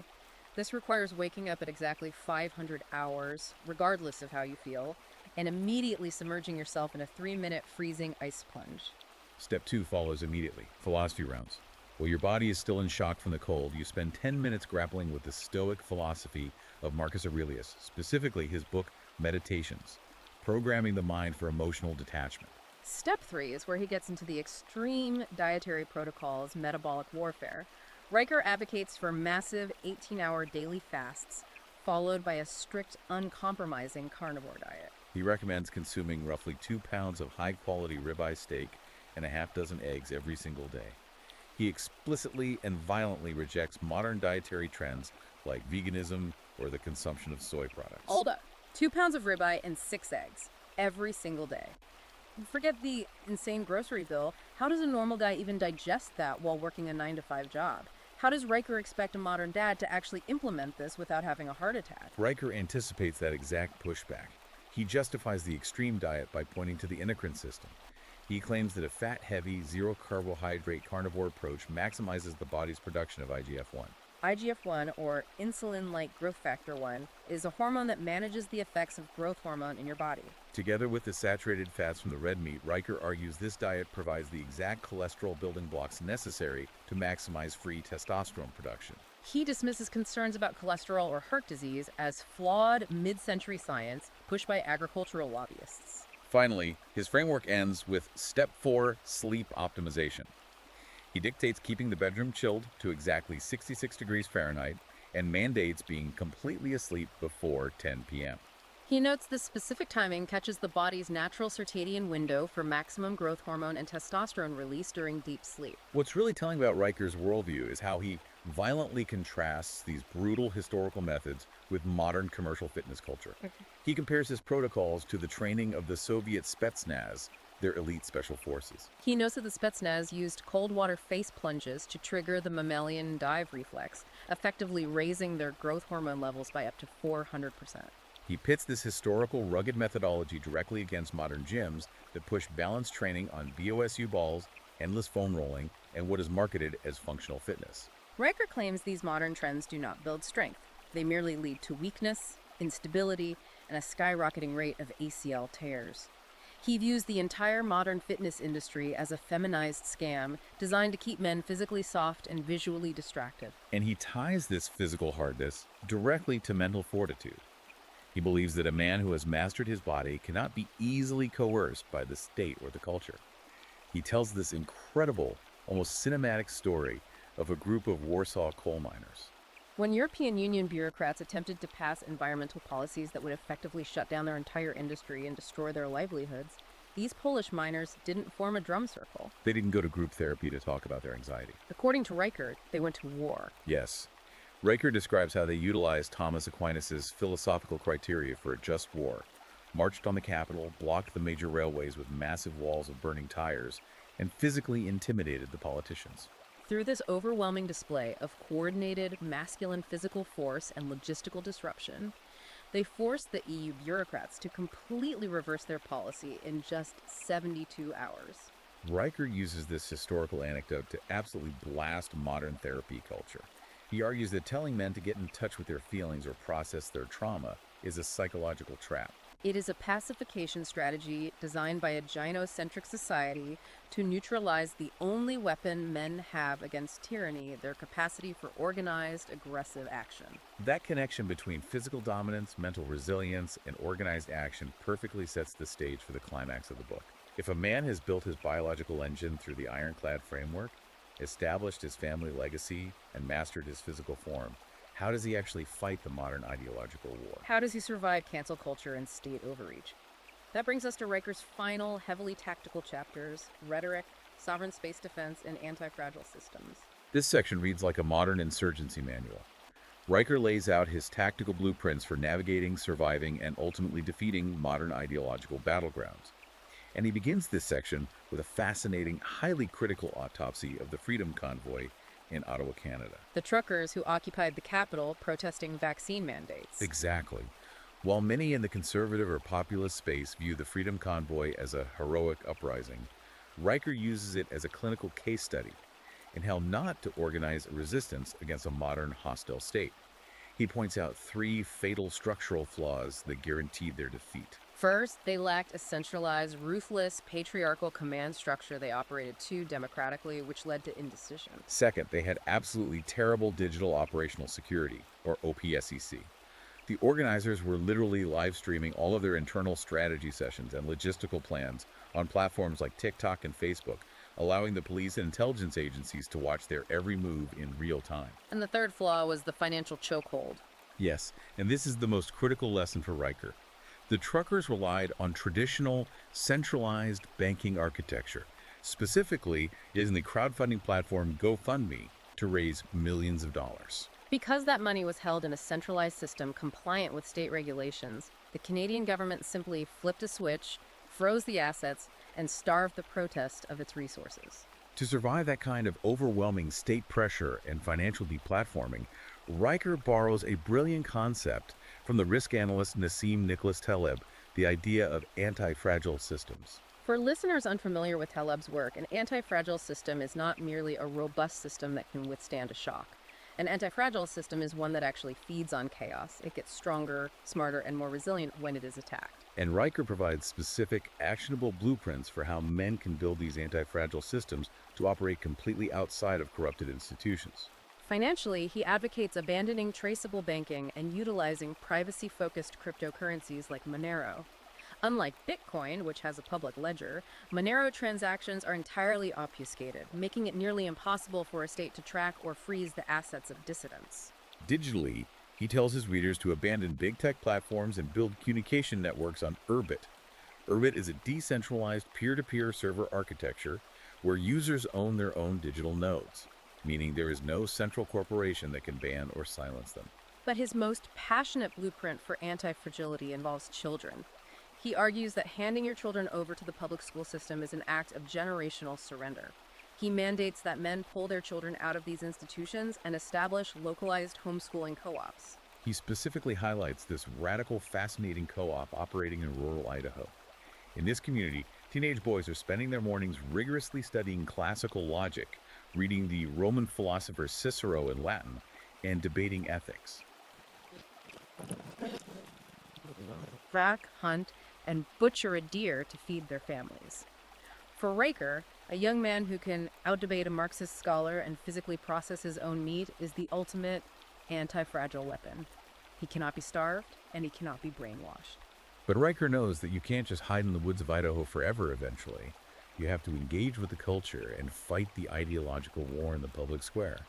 A: This requires waking up at exactly 500 hours, regardless of how you feel, and immediately submerging yourself in a 3-minute freezing ice plunge.
B: Step 2 follows immediately, philosophy rounds. While your body is still in shock from the cold, you spend 10 minutes grappling with the Stoic philosophy of Marcus Aurelius, specifically his book Meditations, programming the mind for emotional detachment.
A: Step 3 is where he gets into the extreme dietary protocols, metabolic warfare. Riker advocates for massive 18-hour daily fasts, followed by a strict, uncompromising carnivore diet.
B: He recommends consuming roughly 2 pounds of high-quality ribeye steak and a half dozen eggs every single day. He explicitly and violently rejects modern dietary trends like veganism or the consumption of soy products.
A: Hold up. 2 pounds of ribeye and 6 eggs every single day. Forget the insane grocery bill. How does a normal guy even digest that while working a 9-to-5 job? How does Riker expect a modern dad to actually implement this without having a heart attack?
B: Riker anticipates that exact pushback. He justifies the extreme diet by pointing to the endocrine system. He claims that a fat-heavy, zero-carbohydrate carnivore approach maximizes the body's production of IGF-1.
A: IGF-1, or insulin-like growth factor 1, is a hormone that manages the effects of growth hormone in your body.
B: Together with the saturated fats from the red meat, Riker argues this diet provides the exact cholesterol building blocks necessary to maximize free testosterone production.
A: He dismisses concerns about cholesterol or heart disease as flawed mid-century science pushed by agricultural lobbyists.
B: Finally, his framework ends with Step 4, sleep optimization. He dictates keeping the bedroom chilled to exactly 66 degrees Fahrenheit and mandates being completely asleep before 10 p.m.
A: He notes this specific timing catches the body's natural circadian window for maximum growth hormone and testosterone release during deep sleep.
B: What's really telling about Riker's worldview is how he violently contrasts these brutal historical methods with modern commercial fitness culture. He compares his protocols to the training of the Soviet Spetsnaz, their elite special forces.
A: He notes that the Spetsnaz used cold water face plunges to trigger the mammalian dive reflex, effectively raising their growth hormone levels by up to 400%.
B: He pits this historical, rugged methodology directly against modern gyms that push balanced training on BOSU balls, endless foam rolling, and what is marketed as functional fitness.
A: Riker claims these modern trends do not build strength. They merely lead to weakness, instability, and a skyrocketing rate of ACL tears. He views the entire modern fitness industry as a feminized scam designed to keep men physically soft and visually distracted.
B: And he ties this physical hardness directly to mental fortitude. He believes that a man who has mastered his body cannot be easily coerced by the state or the culture. He tells this incredible, almost cinematic story of a group of Warsaw coal miners.
A: When European Union bureaucrats attempted to pass environmental policies that would effectively shut down their entire industry and destroy their livelihoods, these Polish miners didn't form a drum circle.
B: They didn't go to group therapy to talk about their anxiety.
A: According to Riker, they went to war.
B: Yes. Riker describes how they utilized Thomas Aquinas' philosophical criteria for a just war, marched on the Capitol, blocked the major railways with massive walls of burning tires, and physically intimidated the politicians.
A: Through this overwhelming display of coordinated masculine physical force and logistical disruption, they forced the EU bureaucrats to completely reverse their policy in just 72 hours.
B: Riker uses this historical anecdote to absolutely blast modern therapy culture. He argues that telling men to get in touch with their feelings or process their trauma is a psychological trap.
A: It is a pacification strategy designed by a gynocentric society to neutralize the only weapon men have against tyranny, their capacity for organized, aggressive action.
B: That connection between physical dominance, mental resilience, and organized action perfectly sets the stage for the climax of the book. If a man has built his biological engine through the ironclad framework, established his family legacy, and mastered his physical form, how does he actually fight the modern ideological war?
A: How does he survive cancel culture and state overreach? That brings us to Riker's final, heavily tactical chapters: rhetoric, sovereign space defense, and anti-fragile systems.
B: This section reads like a modern insurgency manual. Riker lays out his tactical blueprints for navigating, surviving, and ultimately defeating modern ideological battlegrounds. And he begins this section with a fascinating, highly critical autopsy of the Freedom Convoy in Ottawa, Canada.
A: The truckers who occupied the Capitol protesting vaccine mandates.
B: Exactly. While many in the conservative or populist space view the Freedom Convoy as a heroic uprising, Riker uses it as a clinical case study in how not to organize a resistance against a modern hostile state. He points out three fatal structural flaws that guaranteed their defeat.
A: First, they lacked a centralized, ruthless, patriarchal command structure they operated too democratically, which led to indecision.
B: Second, they had absolutely terrible digital operational security, or OPSEC. The organizers were literally live streaming all of their internal strategy sessions and logistical plans on platforms like TikTok and Facebook, allowing the police and intelligence agencies to watch their every move in real time.
A: And the third flaw was the financial chokehold.
B: Yes, and this is the most critical lesson for Riker. The truckers relied on traditional, centralized banking architecture, specifically using the crowdfunding platform GoFundMe to raise millions of dollars.
A: Because that money was held in a centralized system compliant with state regulations, the Canadian government simply flipped a switch, froze the assets, and starved the protest of its resources.
B: To survive that kind of overwhelming state pressure and financial deplatforming, Riker borrows a brilliant concept from the risk analyst Nassim Nicholas Taleb, the idea of anti-fragile systems.
A: For listeners unfamiliar with Taleb's work, an anti-fragile system is not merely a robust system that can withstand a shock. An anti-fragile system is one that actually feeds on chaos. It gets stronger, smarter, and more resilient when it is attacked.
B: And Riker provides specific, actionable blueprints for how men can build these anti-fragile systems to operate completely outside of corrupted institutions.
A: Financially, he advocates abandoning traceable banking and utilizing privacy-focused cryptocurrencies like Monero. Unlike Bitcoin, which has a public ledger, Monero transactions are entirely obfuscated, making it nearly impossible for a state to track or freeze the assets of dissidents.
B: Digitally, he tells his readers to abandon big tech platforms and build communication networks on Urbit. Urbit is a decentralized peer-to-peer server architecture where users own their own digital nodes, meaning there is no central corporation that can ban or silence them.
A: But his most passionate blueprint for anti-fragility involves children. He argues that handing your children over to the public school system is an act of generational surrender. He mandates that men pull their children out of these institutions and establish localized homeschooling co-ops.
B: He specifically highlights this radical, fascinating co-op operating in rural Idaho. In this community, teenage boys are spending their mornings rigorously studying classical logic, reading the Roman philosopher Cicero in Latin, and debating ethics.
A: Track, hunt, and butcher a deer to feed their families. For Riker, a young man who can outdebate a Marxist scholar and physically process his own meat is the ultimate anti-fragile weapon. He cannot be starved, and he cannot be brainwashed.
B: But Riker knows that you can't just hide in the woods of Idaho forever eventually. You have to engage with the culture and fight the ideological war in the public square.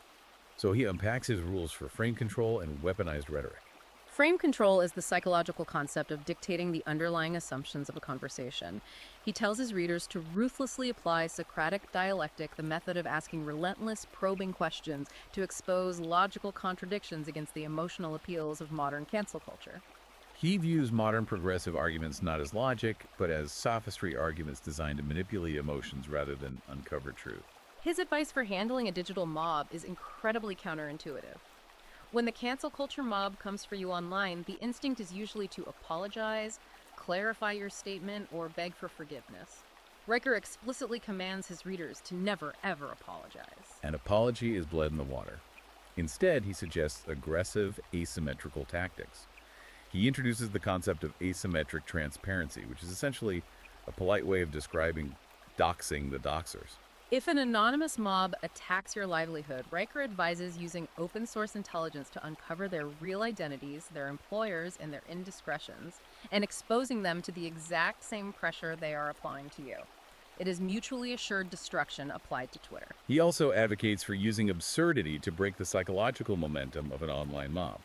B: So he unpacks his rules for frame control and weaponized rhetoric.
A: Frame control is the psychological concept of dictating the underlying assumptions of a conversation. He tells his readers to ruthlessly apply Socratic dialectic, the method of asking relentless, probing questions to expose logical contradictions against the emotional appeals of modern cancel culture.
B: He views modern progressive arguments not as logic, but as sophistry arguments designed to manipulate emotions rather than uncover truth.
A: His advice for handling a digital mob is incredibly counterintuitive. When the cancel culture mob comes for you online, the instinct is usually to apologize, clarify your statement, or beg for forgiveness. Riker explicitly commands his readers to never, ever apologize.
B: An apology is blood in the water. Instead, he suggests aggressive, asymmetrical tactics. He introduces the concept of asymmetric transparency, which is essentially a polite way of describing doxing the doxers.
A: If an anonymous mob attacks your livelihood, Riker advises using open source intelligence to uncover their real identities, their employers, and their indiscretions, and exposing them to the exact same pressure they are applying to you. It is mutually assured destruction applied to Twitter.
B: He also advocates for using absurdity to break the psychological momentum of an online mob.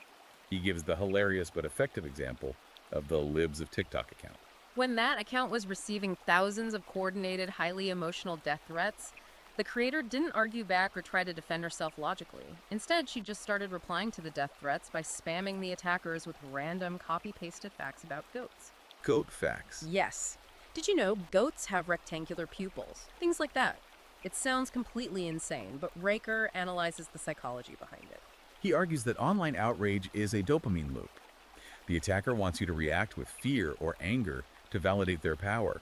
B: He gives the hilarious but effective example of the Libs of TikTok account.
A: When that account was receiving thousands of coordinated, highly emotional death threats, the creator didn't argue back or try to defend herself logically. Instead, she just started replying to the death threats by spamming the attackers with random copy-pasted facts about goats.
B: Goat facts.
A: Yes. Did you know goats have rectangular pupils? Things like that. It sounds completely insane, but Riker analyzes the psychology behind it.
B: He argues that online outrage is a dopamine loop. The attacker wants you to react with fear or anger to validate their power.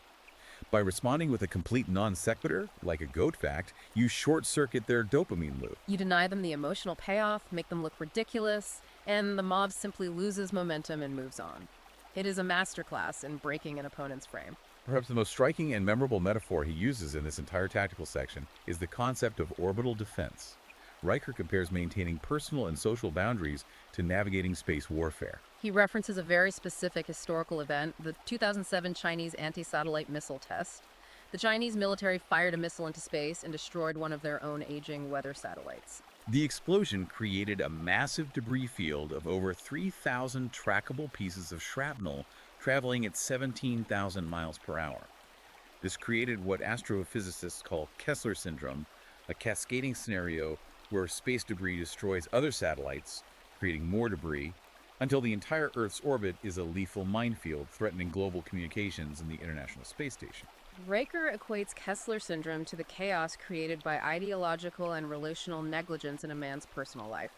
B: By responding with a complete non sequitur, like a goat fact, you short-circuit their dopamine loop.
A: You deny them the emotional payoff, make them look ridiculous, and the mob simply loses momentum and moves on. It is a masterclass in breaking an opponent's frame.
B: Perhaps the most striking and memorable metaphor he uses in this entire tactical section is the concept of orbital defense. Riker compares maintaining personal and social boundaries to navigating space warfare.
A: He references a very specific historical event, the 2007 Chinese anti-satellite missile test. The Chinese military fired a missile into space and destroyed one of their own aging weather satellites.
B: The explosion created a massive debris field of over 3,000 trackable pieces of shrapnel traveling at 17,000 miles per hour. This created what astrophysicists call Kessler syndrome, a cascading scenario where space debris destroys other satellites, creating more debris, until the entire Earth's orbit is a lethal minefield threatening global communications in the International Space Station.
A: Riker equates Kessler syndrome to the chaos created by ideological and relational negligence in a man's personal life.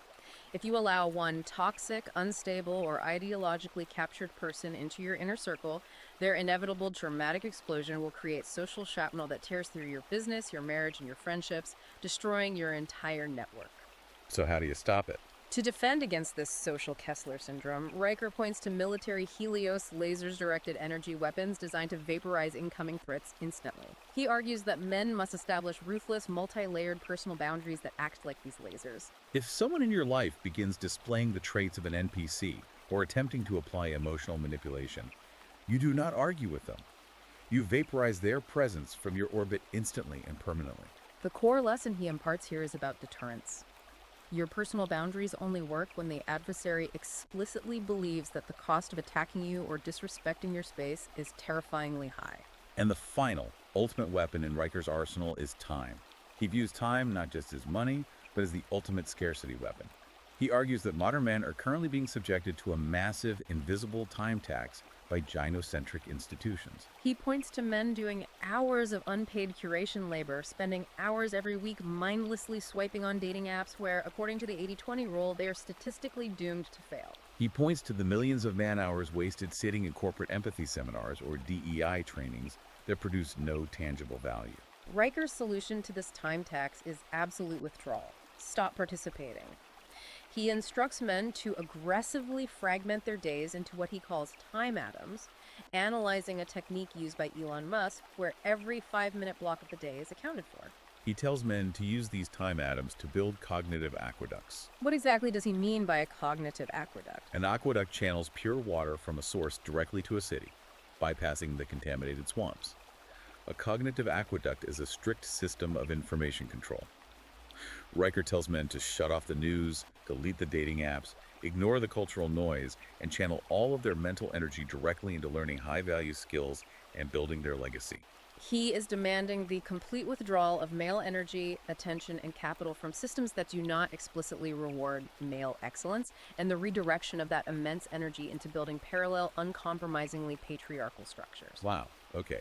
A: If you allow one toxic, unstable, or ideologically captured person into your inner circle, their inevitable dramatic explosion will create social shrapnel that tears through your business, your marriage, and your friendships, destroying your entire network.
B: So how do you stop it?
A: To defend against this social Kessler syndrome, Riker points to military Helios lasers-directed energy weapons designed to vaporize incoming threats instantly. He argues that men must establish ruthless, multi-layered personal boundaries that act like these lasers.
B: If someone in your life begins displaying the traits of an NPC or attempting to apply emotional manipulation, you do not argue with them. You vaporize their presence from your orbit instantly and permanently.
A: The core lesson he imparts here is about deterrence. Your personal boundaries only work when the adversary explicitly believes that the cost of attacking you or disrespecting your space is terrifyingly high.
B: And the final, ultimate weapon in Riker's arsenal is time. He views time not just as money, but as the ultimate scarcity weapon. He argues that modern men are currently being subjected to a massive, invisible time tax by gynocentric institutions.
A: He points to men doing hours of unpaid curation labor, spending hours every week mindlessly swiping on dating apps where, according to the 80-20 rule, they are statistically doomed to fail.
B: He points to the millions of man-hours wasted sitting in corporate empathy seminars or DEI trainings that produce no tangible value.
A: Riker's solution to this time tax is absolute withdrawal. Stop participating. He instructs men to aggressively fragment their days into what he calls time atoms, analyzing a technique used by Elon Musk where every 5-minute block of the day is accounted for.
B: He tells men to use these time atoms to build cognitive aqueducts.
A: What exactly does he mean by a cognitive aqueduct?
B: An aqueduct channels pure water from a source directly to a city, bypassing the contaminated swamps. A cognitive aqueduct is a strict system of information control. Riker tells men to shut off the news, delete the dating apps, ignore the cultural noise, and channel all of their mental energy directly into learning high-value skills and building their legacy.
A: He is demanding the complete withdrawal of male energy, attention, and capital from systems that do not explicitly reward male excellence, and the redirection of that immense energy into building parallel, uncompromisingly patriarchal structures.
B: Wow, okay.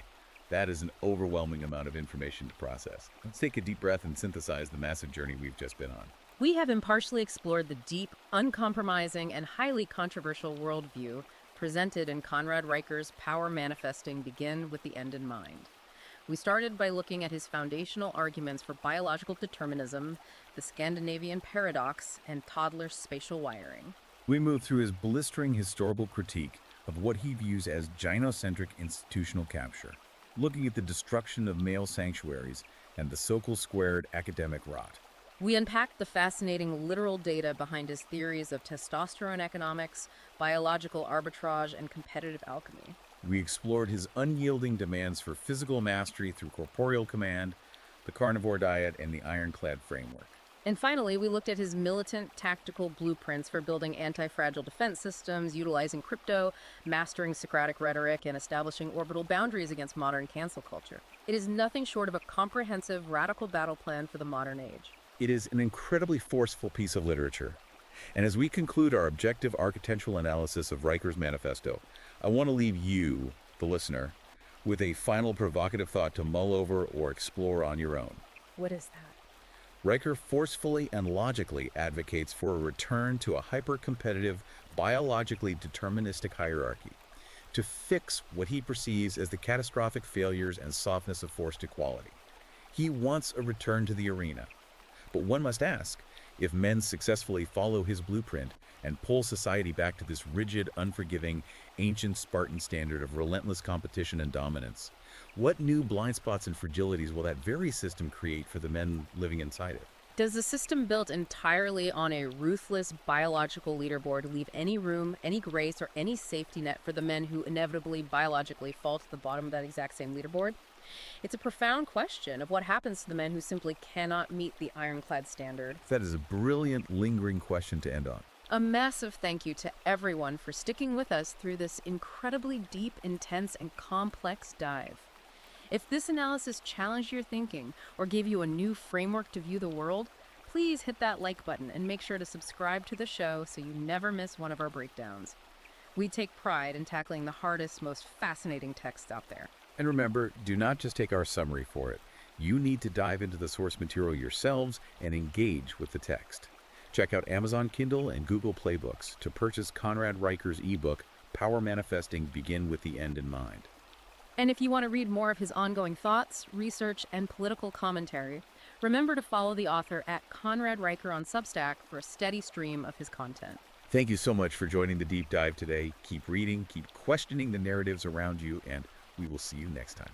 B: That is an overwhelming amount of information to process. Let's take a deep breath and synthesize the massive journey we've just been on.
A: We have impartially explored the deep, uncompromising, and highly controversial worldview presented in Conrad Riker's Power Manifesting Begin with the End in Mind. We started by looking at his foundational arguments for biological determinism, the Scandinavian paradox, and toddler spatial wiring.
B: We moved through his blistering historical critique of what he views as gynocentric institutional capture, looking at the destruction of male sanctuaries and the so-called academic rot.
A: We unpacked the fascinating literal data behind his theories of testosterone economics, biological arbitrage, and competitive alchemy.
B: We explored his unyielding demands for physical mastery through corporeal command, the carnivore diet, and the ironclad framework.
A: And finally, we looked at his militant tactical blueprints for building anti-fragile defense systems, utilizing crypto, mastering Socratic rhetoric, and establishing orbital boundaries against modern cancel culture. It is nothing short of a comprehensive, radical battle plan for the modern age.
B: It is an incredibly forceful piece of literature. And as we conclude our objective architectural analysis of Riker's manifesto, I want to leave you, the listener, with a final provocative thought to mull over or explore on your own.
A: What is that?
B: Riker forcefully and logically advocates for a return to a hyper-competitive, biologically deterministic hierarchy, to fix what he perceives as the catastrophic failures and softness of forced equality. He wants a return to the arena. But one must ask, if men successfully follow his blueprint and pull society back to this rigid, unforgiving, ancient Spartan standard of relentless competition and dominance, what new blind spots and fragilities will that very system create for the men living inside it?
A: Does the system built entirely on a ruthless biological leaderboard leave any room, any grace, or any safety net for the men who inevitably biologically fall to the bottom of that exact same leaderboard? It's a profound question of what happens to the men who simply cannot meet the ironclad standard.
B: That is a brilliant, lingering question to end on.
A: A massive thank you to everyone for sticking with us through this incredibly deep, intense, and complex dive. If this analysis challenged your thinking or gave you a new framework to view the world, please hit that like button and make sure to subscribe to the show so you never miss one of our breakdowns. We take pride in tackling the hardest, most fascinating texts out there.
B: And remember, do not just take our summary for it. You need to dive into the source material yourselves and engage with the text. Check out Amazon Kindle and Google Play Books to purchase Conrad Riker's ebook, Power Manifesting Begin with the End in Mind.
A: And if you want to read more of his ongoing thoughts, research, and political commentary, remember to follow the author at Conrad Riker on Substack for a steady stream of his content.
B: Thank you so much for joining the deep dive today. Keep reading, keep questioning the narratives around you, and we will see you next time.